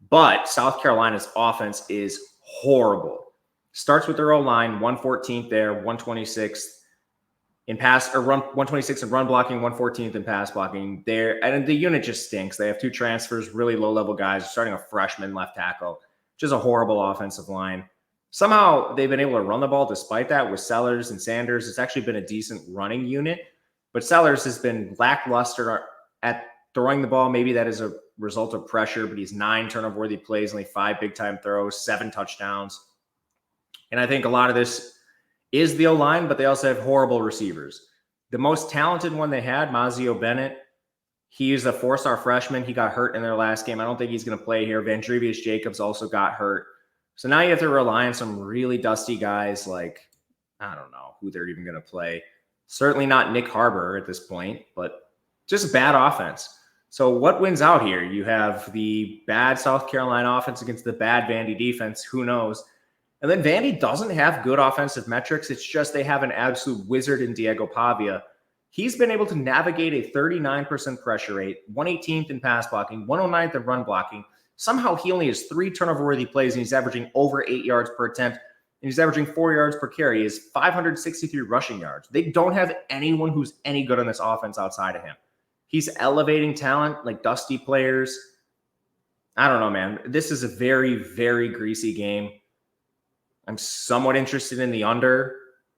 But South Carolina's offense is horrible. Starts with their O-line, 114th there, 126th in pass or run 126th in run blocking, 114th in pass blocking. There and the unit just stinks. They have two transfers, really low-level guys, starting a freshman left tackle, which is a horrible offensive line. Somehow they've been able to run the ball despite that with Sellers and Sanders. It's actually been a decent running unit, but Sellers has been lackluster at throwing the ball. Maybe that is a result of pressure, but he's 9 turnover-worthy plays, only 5 big-time throws, 7 touchdowns. And I think a lot of this is the O-line, but they also have horrible receivers. The most talented one they had, Mazio Bennett, he is a 4-star freshman. He got hurt in their last game. I don't think he's going to play here. Vandrevius Jacobs also got hurt. So now you have to rely on some really dusty guys like, I don't know who they're even going to play. Certainly not Nick Harbor at this point, but just bad offense. So what wins out here? You have the bad South Carolina offense against the bad Vandy defense. Who knows? And then Vandy doesn't have good offensive metrics. It's just they have an absolute wizard in Diego Pavia. He's been able to navigate a 39% pressure rate, 118th in pass blocking, 109th in run blocking. Somehow he only has 3 turnover-worthy plays, and he's averaging over 8 yards per attempt, and he's averaging 4 yards per carry. He has 563 rushing yards. They don't have anyone who's any good on this offense outside of him. He's elevating talent like dusty players. I don't know, man. This is a very, very greasy game. I'm somewhat interested in the under.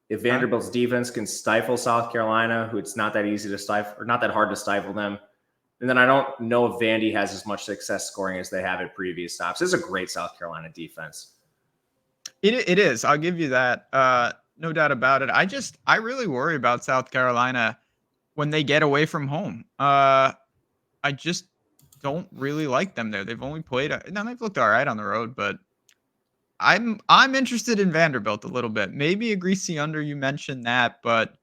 If Vanderbilt's defense can stifle South Carolina, who it's not that easy to stifle, or not that hard to stifle them, and then I don't know if Vandy has as much success scoring as they have at previous stops. This is a great South Carolina defense. It is. I'll give you that. No doubt about it. I really worry about South Carolina when they get away from home. I just don't really like them there. They've only played. Now they've looked all right on the road, but I'm interested in Vanderbilt a little bit. Maybe a greasy under. You mentioned that, but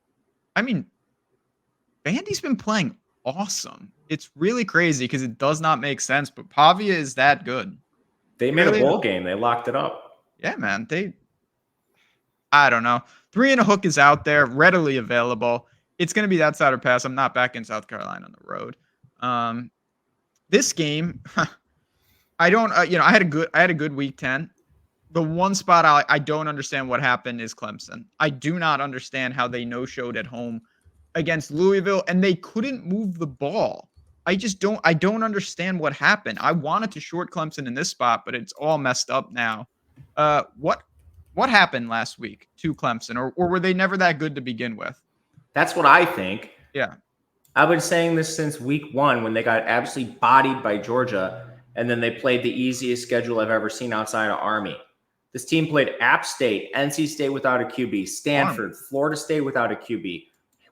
I mean, Vandy's been playing awesome. It's really crazy because it does not make sense. But Pavia is that good. They made a bowl game. They locked it up. Yeah, man. I don't know. 3 and a hook is out there, readily available. It's going to be that side or pass. I'm not back in South Carolina on the road. This game, I don't. I had a good week 10. The one spot I don't understand what happened is Clemson. I do not understand how they no-showed at home against Louisville, and they couldn't move the ball. I don't understand what happened. I wanted to short Clemson in this spot, but it's all messed up now. What happened last week to Clemson, or were they never that good to begin with? That's what I think. Yeah. I've been saying this since week 1 when they got absolutely bodied by Georgia, and then they played the easiest schedule I've ever seen outside of Army. This team played App State, NC State without a QB, Stanford, Florida State without a QB,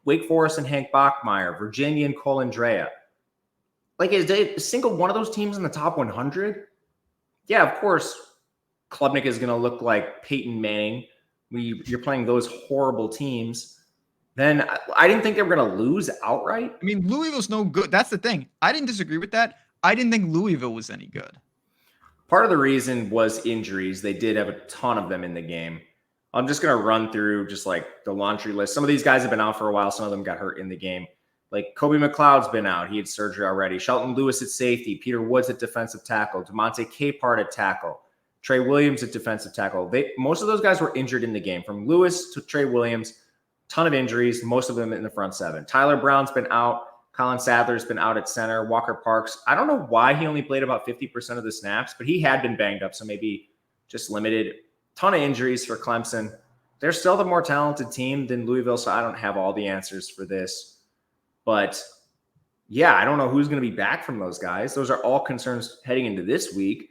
Wake Forest and Hank Bachmeier, Virginia and Cole Andrea. Like, is a single one of those teams in the top 100? Yeah, of course, Klubnik is going to look like Peyton Manning when you're playing those horrible teams. Then I didn't think they were going to lose outright. I mean, Louisville's no good. That's the thing. I didn't disagree with that. I didn't think Louisville was any good. Part of the reason was injuries. They did have a ton of them in the game. I'm just going to run through just like the laundry list. Some of these guys have been out for a while. Some of them got hurt in the game. Like Kobe McLeod's been out. He had surgery already. Shelton Lewis at safety. Peter Woods at defensive tackle. DeMonte Capehart at tackle. Trey Williams at defensive tackle. Most of those guys were injured in the game. From Lewis to Trey Williams, ton of injuries, most of them in the front seven. Tyler Brown's been out. Colin Sadler's been out at center. Walker Parks, I don't know why he only played about 50% of the snaps, but he had been banged up, so maybe just limited. Ton of injuries for Clemson. They're still the more talented team than Louisville, so I don't have all the answers for this. But, yeah, I don't know who's going to be back from those guys. Those are all concerns heading into this week,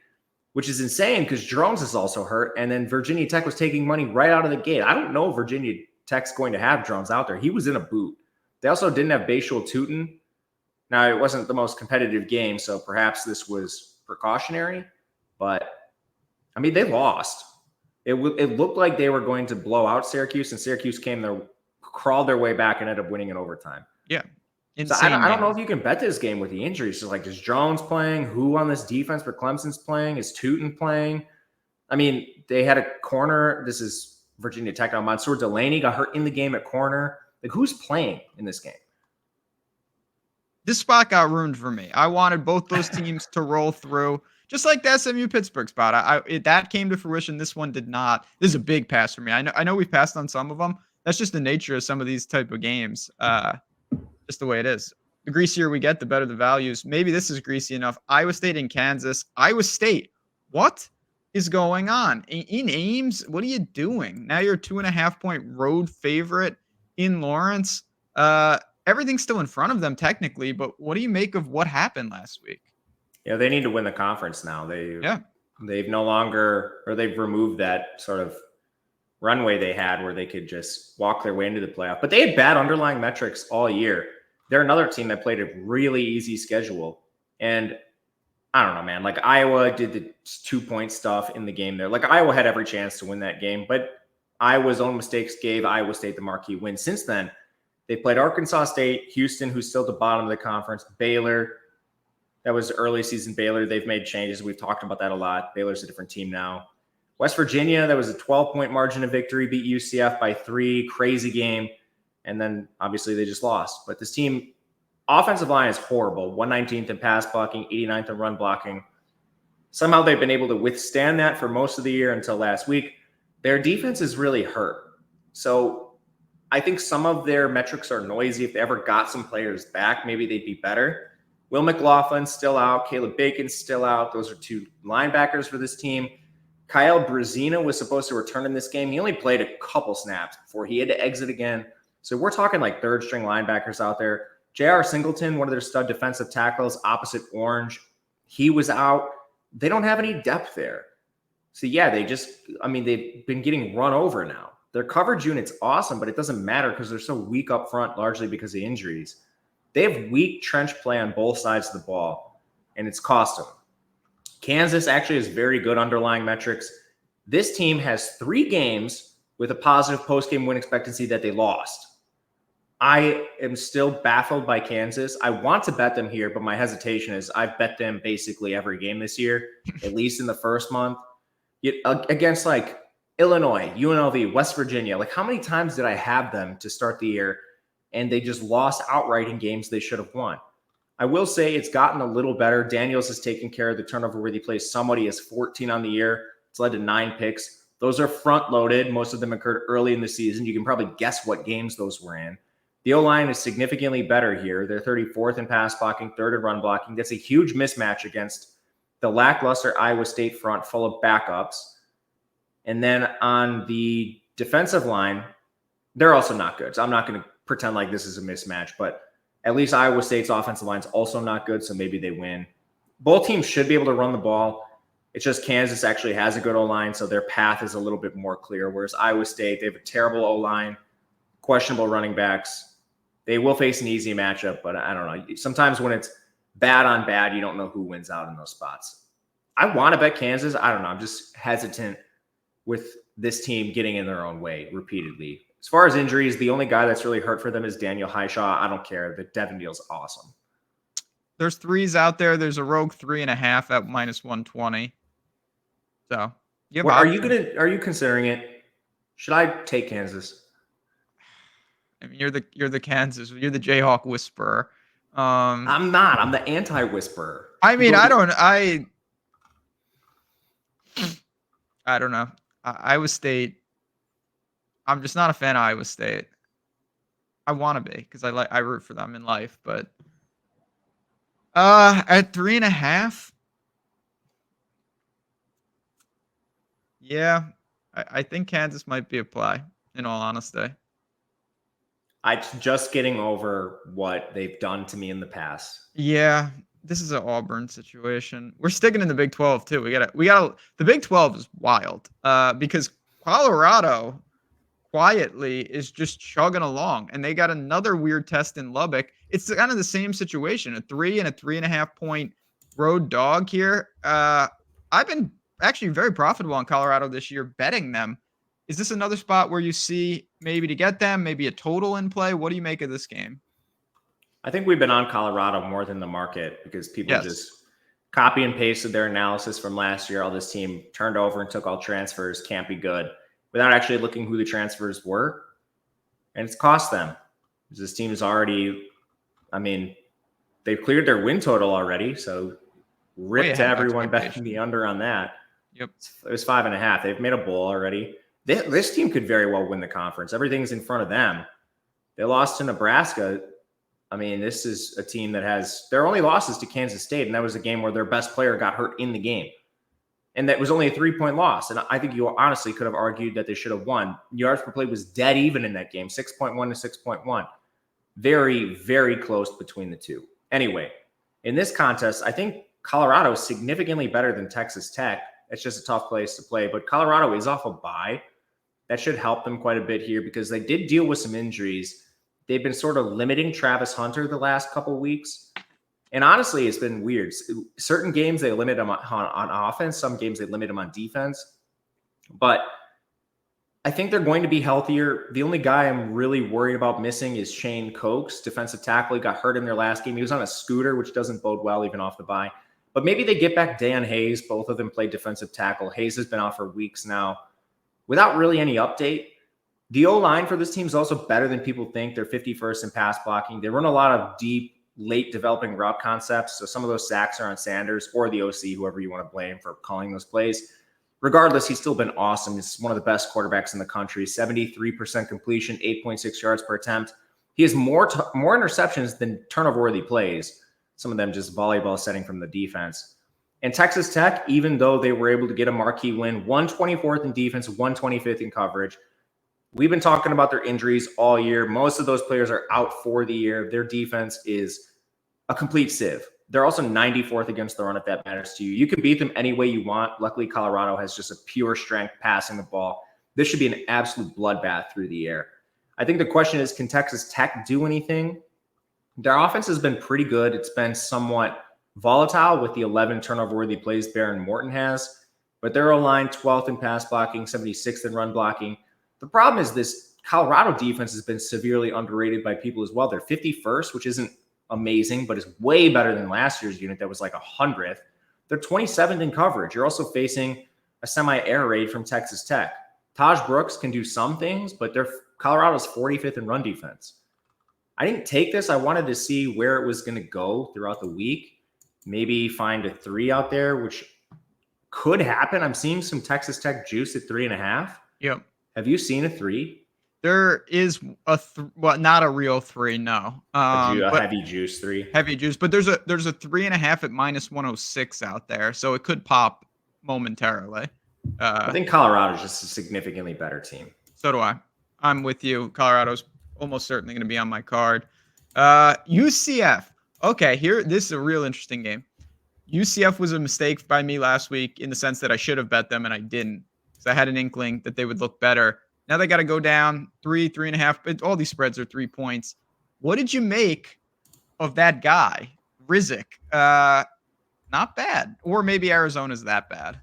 which is insane because Jones is also hurt, and then Virginia Tech was taking money right out of the gate. I don't know if Virginia Tech's going to have Jones out there. He was in a boot. They also didn't have Bashul Tutin. Now, it wasn't the most competitive game, so perhaps this was precautionary. But, I mean, they lost. It looked like they were going to blow out Syracuse, and Syracuse crawled their way back and ended up winning in overtime. Yeah. So I don't know if you can bet this game with the injuries. So, like, is Jones playing? Who on this defense for Clemson's playing? Is Tutin playing? I mean, they had a corner. This is Virginia Tech now. Mansour Delaney got hurt in the game at corner. Like, who's playing in this game? This spot got ruined for me. I wanted both those teams to roll through, just like the SMU Pittsburgh spot. That came to fruition. This one did not. This is a big pass for me. I know we've passed on some of them. That's just the nature of some of these type of games. Just the way it is. The greasier we get, the better the values. Maybe this is greasy enough. Iowa State and Kansas. Iowa State. What is going on? In Ames, what are you doing? Now you're a 2.5-point road favorite in Lawrence. Everything's still in front of them technically, but what do you make of what happened last week? Yeah, they need to win the conference now. They've no longer, or they've removed that sort of runway they had where they could just walk their way into the playoff. But they had bad underlying metrics all year. They're another team that played a really easy schedule. And I don't know, man. Like Iowa did the 2-point stuff in the game there. Like Iowa had every chance to win that game, but Iowa's own mistakes gave Iowa State the marquee win. Since then, they played Arkansas State, Houston, who's still at the bottom of the conference, Baylor. That was early season Baylor. They've made changes. We've talked about that a lot. Baylor's a different team now. West Virginia, that was a 12-point margin of victory, beat UCF by 3. Crazy game. And then, obviously, they just lost. But this team, offensive line is horrible. 119th in pass blocking, 89th in run blocking. Somehow they've been able to withstand that for most of the year until last week. Their defense is really hurt. So I think some of their metrics are noisy. If they ever got some players back, maybe they'd be better. Will McLaughlin's still out. Caleb Bacon's still out. Those are 2 linebackers for this team. Kyle Brazina was supposed to return in this game. He only played a couple snaps before he had to exit again. So we're talking like third-string linebackers out there. J.R. Singleton, one of their stud defensive tackles, opposite Orange, he was out. They don't have any depth there. So, yeah, they've been getting run over now. Their coverage unit's awesome, but it doesn't matter because they're so weak up front, largely because of injuries. They have weak trench play on both sides of the ball, and it's cost them. Kansas actually has very good underlying metrics. This team has 3 games with a positive post-game win expectancy that they lost. I am still baffled by Kansas. I want to bet them here, but my hesitation is I've bet them basically every game this year, at least in the first month. Against like Illinois, UNLV, West Virginia. Like how many times did I have them to start the year and they just lost outright in games they should have won? I will say it's gotten a little better. Daniels has taken care of the turnover-worthy plays. Somebody has 14 on the year. It's led to 9 picks. Those are front-loaded. Most of them occurred early in the season. You can probably guess what games those were in. The O-line is significantly better here. They're 34th in pass blocking, 3rd in run blocking. That's a huge mismatch against the lackluster Iowa State front full of backups. And then on the defensive line, they're also not good. So I'm not going to pretend like this is a mismatch, but at least Iowa State's offensive line is also not good, so maybe they win. Both teams should be able to run the ball. It's just Kansas actually has a good O-line, so their path is a little bit more clear, whereas Iowa State, they have a terrible O-line, questionable running backs. They will face an easy matchup, but I don't know. Sometimes when it's bad on bad, you don't know who wins out in those spots. I want to bet Kansas. I don't know. I'm just hesitant with this team getting in their own way repeatedly. As far as injuries, the only guy that's really hurt for them is Daniel Highshaw. I don't care. The Devin Neal's awesome. There's threes out there. There's a rogue 3.5 at -120. So you have What options. are you considering it? Should I take Kansas? I mean, you're the Kansas. You're the Jayhawk whisperer. I'm not. I'm the anti-whisperer. I You mean, go I to don't. I don't know. Iowa State. I'm just not a fan of Iowa State. I want to be because I root for them in life, but at 3.5, yeah, I think Kansas might be a play. In all honesty, I'm just getting over what they've done to me in the past. yeah, this is an Auburn situation. We're sticking in the Big 12 too. We gotta. The Big 12 is wild. Because Colorado quietly is just chugging along, and they got another weird test in Lubbock. It's kind of the same situation, a 3.5 point road dog here. I've been actually very profitable on Colorado this year betting them. Is this another spot where you see maybe to get them, maybe a total in play? What do you make of this game? I think we've been on Colorado more than the market because people Yes. just copy and pasted their analysis from last year. All this team turned over and took all transfers, can't be good, without actually looking who the transfers were. And it's cost them. This team is already, I mean, they've cleared their win total already. So Way rip to ahead of everyone betting expectation. the under on that. Yep. It was 5.5. They've made a bowl already. This team could very well win the conference. Everything's in front of them. They lost to Nebraska. I mean, this is a team that has their only losses to Kansas State, and that was a game where their best player got hurt in the game. And that was only a 3-point loss. And I think you honestly could have argued that they should have won. Yards per play was dead even in that game, 6.1 to 6.1. Very, very close between the two. Anyway, in this contest, I think Colorado is significantly better than Texas Tech. It's just a tough place to play. But Colorado is off a bye. That should help them quite a bit here because they did deal with some injuries. They've been sort of limiting Travis Hunter the last couple of weeks. And honestly, it's been weird. Certain games, they limit him on offense. Some games, they limit him on defense. But I think they're going to be healthier. The only guy I'm really worried about missing is Shane Cokes, defensive tackle. He got hurt in their last game. He was on a scooter, which doesn't bode well even off the bye. But maybe they get back Dan Hayes. Both of them played defensive tackle. Hayes has been out for weeks now without really any update. The O-line for this team is also better than people think. They're 51st in pass blocking. They run a lot of deep, late developing route concepts. So some of those sacks are on Sanders or the OC, whoever you want to blame for calling those plays. Regardless, he's still been awesome. He's one of the best quarterbacks in the country. 73% completion, 8.6 yards per attempt. He has more interceptions than turnover-worthy plays. Some of them just volleyball setting from the defense. And Texas Tech, even though they were able to get a marquee win, 124th in defense, 125th in coverage. We've been talking about their injuries all year. Most of those players are out for the year. Their defense is a complete sieve. They're also 94th against the run if that matters to you. You can beat them any way you want. Luckily, Colorado has just a pure strength passing the ball. This should be an absolute bloodbath through the air. I think the question is, can Texas Tech do anything? Their offense has been pretty good. It's been somewhat volatile with the 11 turnover-worthy plays Baron Morton has. But their O-line, 12th in pass blocking, 76th in run blocking. The problem is this Colorado defense has been severely underrated by people as well. They're 51st, which isn't amazing, but is way better than last year's unit that was like 100th. They're 27th in coverage. You're also facing a semi-air raid from Texas Tech. Taj Brooks can do some things, but Colorado's 45th in run defense. I didn't take this. I wanted to see where it was going to go throughout the week. Maybe find a 3 out there, which could happen. I'm seeing some Texas Tech juice at 3.5. Yep. Have you seen a 3? There is not a real 3, no. A But heavy juice 3. heavy juice, but there's a 3.5 at -106 out there, so it could pop momentarily. I think Colorado's just a significantly better team. So do I. I'm with you. Colorado's almost certainly going to be on my card. UCF. Okay, this is a real interesting game. UCF was a mistake by me last week in the sense that I should have bet them and I didn't. So I had an inkling that they would look better. Now they got to go down 3.5. But all these spreads are 3 points. What did you make of that guy, Rizek? Not bad. Or maybe Arizona's that bad.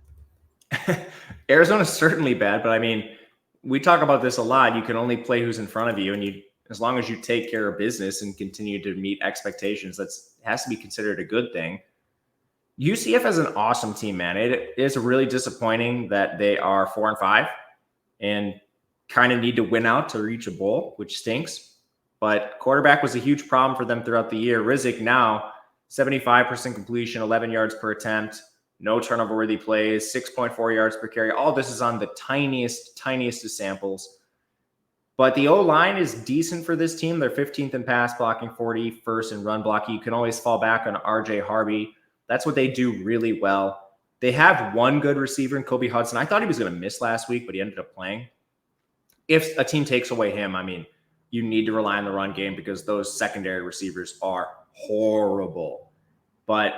Arizona's certainly bad, but I mean, we talk about this a lot. You can only play who's in front of you, and as long as you take care of business and continue to meet expectations, has to be considered a good thing. UCF is an awesome team, man. It is really disappointing that they are 4-5 and kind of need to win out to reach a bowl, which stinks. But quarterback was a huge problem for them throughout the year. Rizek now 75% completion, 11 yards per attempt, no turnover worthy plays, 6.4 yards per carry. All this is on the tiniest of samples. But the O-line is decent for this team. They're 15th in pass blocking, 41st in run blocking. You can always fall back on RJ Harvey. That's what they do really well. They have one good receiver in Kobe Hudson. I thought he was going to miss last week, but he ended up playing. If a team takes away him, I mean, you need to rely on the run game because those secondary receivers are horrible. But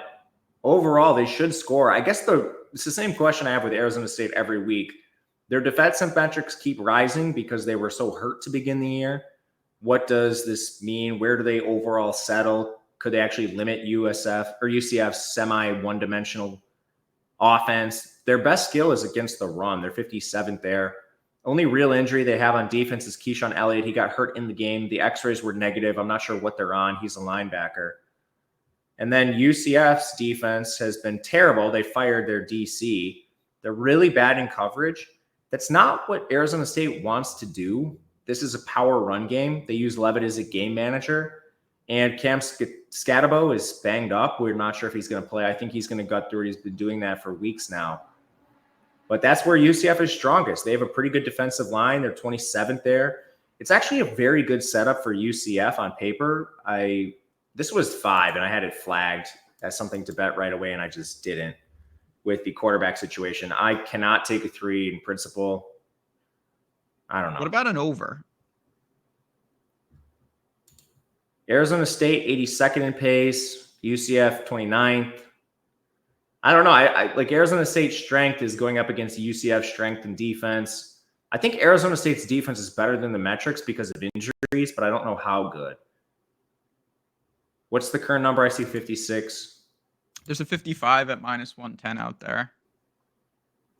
overall, they should score. I guess it's the same question I have with Arizona State every week. Their defensive metrics keep rising because they were so hurt to begin the year. What does this mean? Where do they overall settle? Could they actually limit UCF's semi one-dimensional offense? Their best skill is against the run. They're 57th there. Only real injury they have on defense is Keyshawn Elliott. He got hurt in the game. The x-rays were negative. I'm not sure what they're on. He's a linebacker. And then UCF's defense has been terrible. They fired their DC. They're really bad in coverage. That's not what Arizona State wants to do. This is a power run game. They use Levitt as a game manager. And Cam Scatabo is banged up. We're not sure if he's going to play. I think he's going to gut through it. He's been doing that for weeks now. But that's where UCF is strongest. They have a pretty good defensive line. They're 27th there. It's actually a very good setup for UCF on paper. This was 5, and I had it flagged as something to bet right away, and I just didn't with the quarterback situation. I cannot take a 3 in principle. I don't know. What about an over? Arizona State, 82nd in pace. UCF, 29th. I don't know. I like Arizona State's strength is going up against UCF's strength in defense. I think Arizona State's defense is better than the metrics because of injuries, but I don't know how good. What's the current number? I see 56. There's a 55 at -110 out there.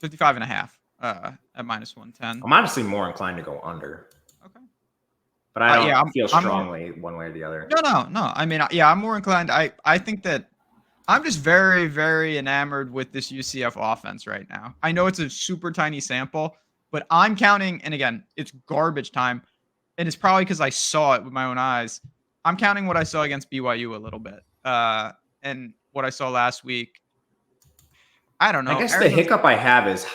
55.5 at -110. I'm honestly more inclined to go under. Okay. But I don't feel strongly one way or the other. No. I mean, I'm more inclined. I think that I'm just very, very enamored with this UCF offense right now. I know it's a super tiny sample, but I'm counting, and again, it's garbage time, and it's probably because I saw it with my own eyes. I'm counting what I saw against BYU a little bit, and what I saw last week. I don't know. I guess the hiccup I have is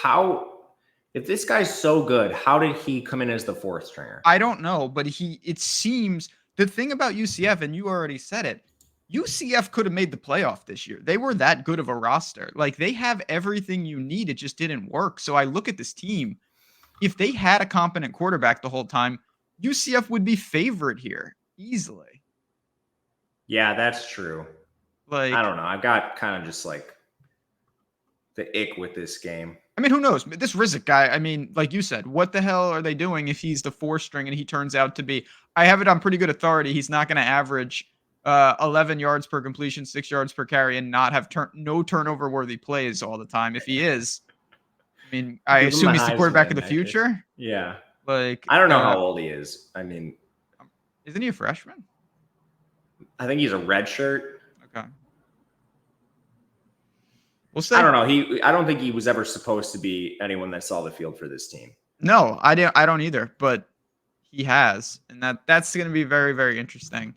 if this guy's so good, how did he come in as the 4th stringer? I don't know, but it seems the thing about UCF, and you already said it, UCF could have made the playoff this year. They were that good of a roster. Like, they have everything you need. It just didn't work. So I look at this team. If they had a competent quarterback the whole time, UCF would be favored here easily. Yeah, that's true. Like, I don't know. I've got kind of just like the ick with this game. I mean, who knows? This Rizek guy, I mean, like you said, what the hell are they doing if he's the 4th string and he turns out to be, I have it on pretty good authority, he's not going to average 11 yards per completion, 6 yards per carry, and not have no turnover worthy plays all the time. If he is, I mean, I assume he's the quarterback of the future. Yeah. Like, I don't know how old he is. I mean, isn't he a freshman? I think he's a red shirt. Okay. We'll say. I don't know. I don't think he was ever supposed to be anyone that saw the field for this team. No, I don't either, but he has. And that's going to be very, very interesting.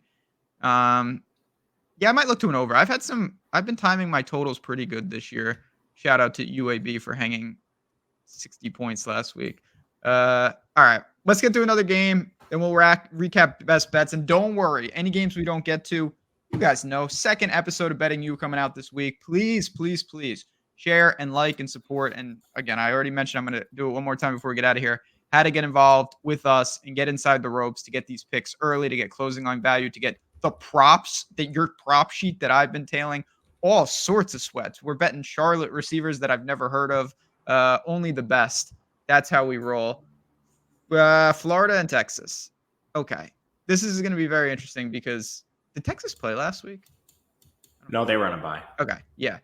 Yeah, I might look to an over. I've been timing my totals pretty good this year. Shout out to UAB for hanging 60 points last week. All right, let's get to another game, then we'll recap best bets. And don't worry, any games we don't get to, you guys know, second episode of Betting You coming out this week. Please, please, please share and like and support. And again, I already mentioned, I'm going to do it one more time before we get out of here, how to get involved with us and get inside the ropes to get these picks early, to get closing line value, to get the props, that your prop sheet that I've been tailing, all sorts of sweats. We're betting Charlotte receivers that I've never heard of, only the best. That's how we roll. Florida and Texas. Okay. This is going to be very interesting because did Texas play last week? No, they were on a bye. Okay. Yeah.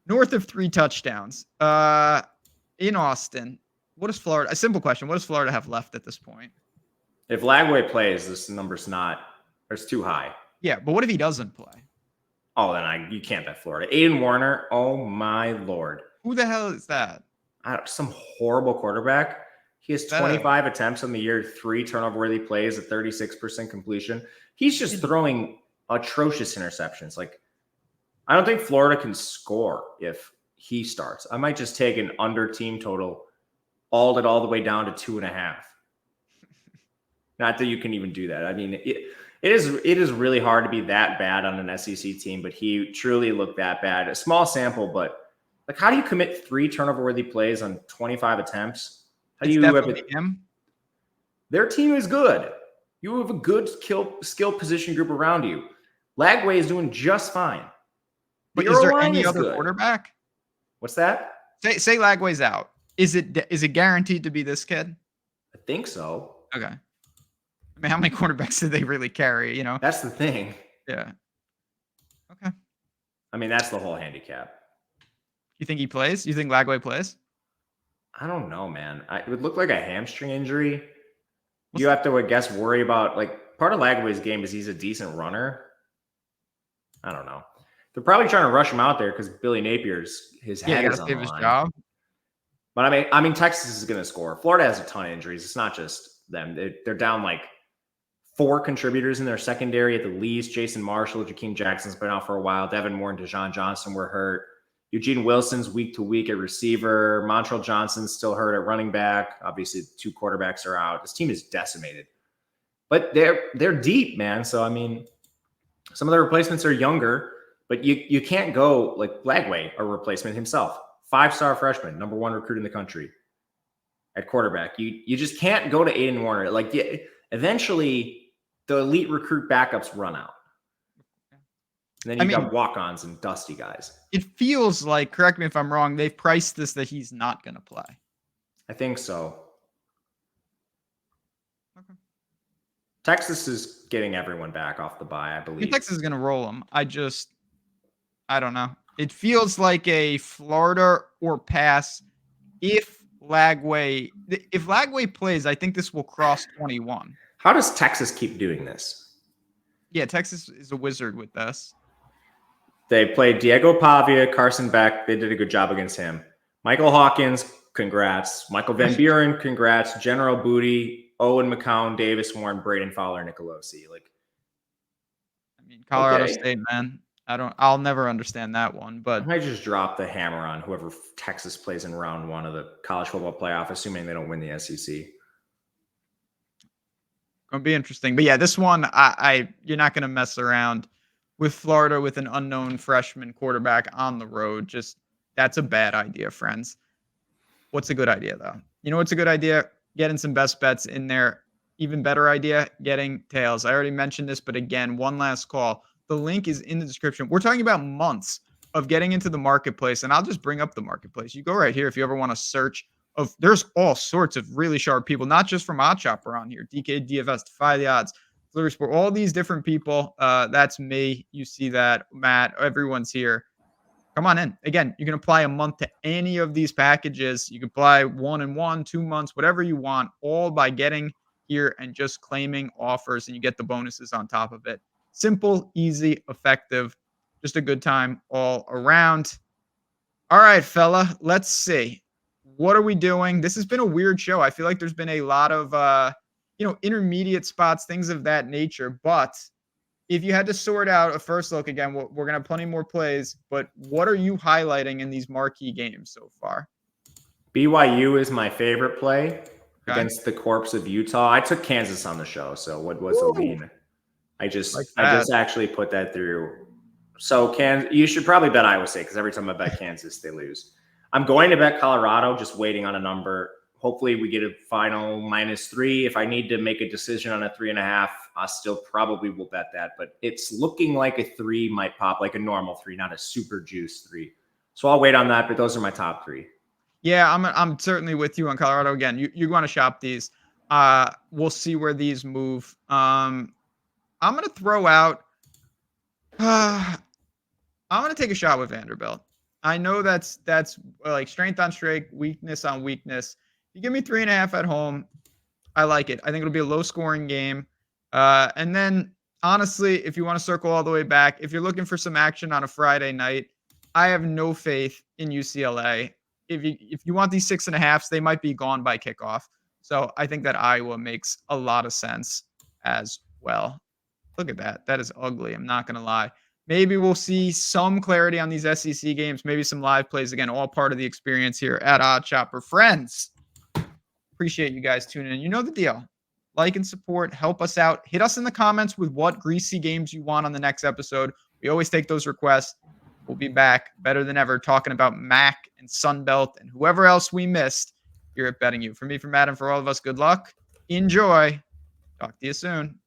North of 3 touchdowns. In Austin. What does Florida, a simple question, what does Florida have left at this point? If Lagway plays, this number's it's too high. Yeah, but what if he doesn't play? Oh, then you can't bet Florida. Aiden Warner, oh my Lord. Who the hell is that? Some horrible quarterback. He has 25 attempts on the year, 3 turnover-worthy plays, a 36% completion. He's just throwing atrocious interceptions. Like, I don't think Florida can score if he starts. I might just take an under team total, all the way down to 2.5. Not that you can even do that. I mean, it is really hard to be that bad on an SEC team, but he truly looked that bad. A small sample, but like, how do you commit 3 turnover-worthy plays on 25 attempts? How do you definitely him. Their team is good. You have a good skill position group around you. Lagway is doing just fine. But is there any other quarterback? What's that? Say Lagway's out. Is it guaranteed to be this kid? I think so. Okay. I mean, how many quarterbacks did they really carry? You know, that's the thing. Yeah. Okay. I mean, that's the whole handicap. You think he plays? You think Lagway plays? I don't know, man. It would look like a hamstring injury. You have to, I guess, worry about, like, part of Lagway's game is he's a decent runner. I don't know. They're probably trying to rush him out there because Billy Napier's his head is on the line. Job. But I mean, Texas is going to score. Florida has a ton of injuries. It's not just them. They're down like 4 contributors in their secondary at the least. Jason Marshall, Jakeem Jackson's been out for a while. Devin Moore and Deshaun Johnson were hurt. Eugene Wilson's week to week at receiver. Montrell Johnson's still hurt at running back. Obviously, 2 quarterbacks are out. This team is decimated. But they're deep, man. So, I mean, some of the replacements are younger, but you can't go like Lagway, a replacement himself. 5-star freshman, number 1 recruit in the country at quarterback. You just can't go to Aiden Warner. Like, eventually, the elite recruit backups run out. And then you got walk-ons and dusty guys. It feels like, correct me if I'm wrong, they've priced this that he's not going to play. I think so. Okay. Texas is getting everyone back off the bye, I believe. Texas is going to roll them. I don't know. It feels like a Florida or pass. If Lagway plays, I think this will cross 21. How does Texas keep doing this? Yeah, Texas is a wizard with this. They played Diego Pavia, Carson Beck. They did a good job against him. Michael Hawkins, congrats. Michael Van Buren, congrats. General Booty, Owen McCown, Davis Warren, Braden Fowler, Nicolosi. Like, I mean, Colorado State, man. I'll never understand that one. But I might just drop the hammer on whoever Texas plays in round 1 of the college football playoff, assuming they don't win the SEC. Gonna be interesting. But yeah, this one, you're not gonna mess around with Florida with an unknown freshman quarterback on the road. Just that's a bad idea, friends. What's a good idea though? You know what's a good idea? Getting some best bets in there. Even better idea, getting tails. I already mentioned this, but again, one last call. The link is in the description. We're talking about months of getting into the marketplace, and I'll just bring up the marketplace. You go right here if you ever want to search. There's all sorts of really sharp people, not just from OddsShopper on here. DK, DFS, Defy the Odds, Flurry Sport, all these different people. That's me. You see that, Matt. Everyone's here. Come on in. Again, you can apply a month to any of these packages. You can apply 1 and 1, 2 months, whatever you want, all by getting here and just claiming offers, and you get the bonuses on top of it. Simple, easy, effective. Just a good time all around. All right, fella. Let's see. What are we doing? This has been a weird show. I feel like there's been a lot of, intermediate spots, things of that nature. But if you had to sort out a first look, again, we're going to have plenty more plays. But what are you highlighting in these marquee games so far? BYU is my favorite play against the corpse of Utah. I took Kansas on the show, so what was the lean? I just actually put that through. So you should probably bet Iowa State because every time I bet Kansas, they lose. I'm going to bet Colorado, just waiting on a number. Hopefully we get a final -3. If I need to make a decision on a 3.5, I still probably will bet that. But it's looking like a 3 might pop, like a normal 3, not a super juice 3. So I'll wait on that, but those are my top 3. Yeah, I'm certainly with you on Colorado. Again, you want to shop these. We'll see where these move. I'm going to throw out I'm going to take a shot with Vanderbilt. I know that's like strength on strength, weakness on weakness. You give me 3.5 at home, I like it. I think it'll be a low-scoring game. And then honestly, if you want to circle all the way back, if you're looking for some action on a Friday night, I have no faith in UCLA. If you want these 6.5s, they might be gone by kickoff. So I think that Iowa makes a lot of sense as well. Look at that. That is ugly. I'm not going to lie. Maybe we'll see some clarity on these SEC games, maybe some live plays. Again, all part of the experience here at Odd Chopper. Friends, appreciate you guys tuning in. You know the deal. Like and support, help us out. Hit us in the comments with what greasy games you want on the next episode. We always take those requests. We'll be back better than ever talking about MAC and Sunbelt and whoever else we missed here at Betting You. For me, for Matt, and for all of us, good luck. Enjoy. Talk to you soon.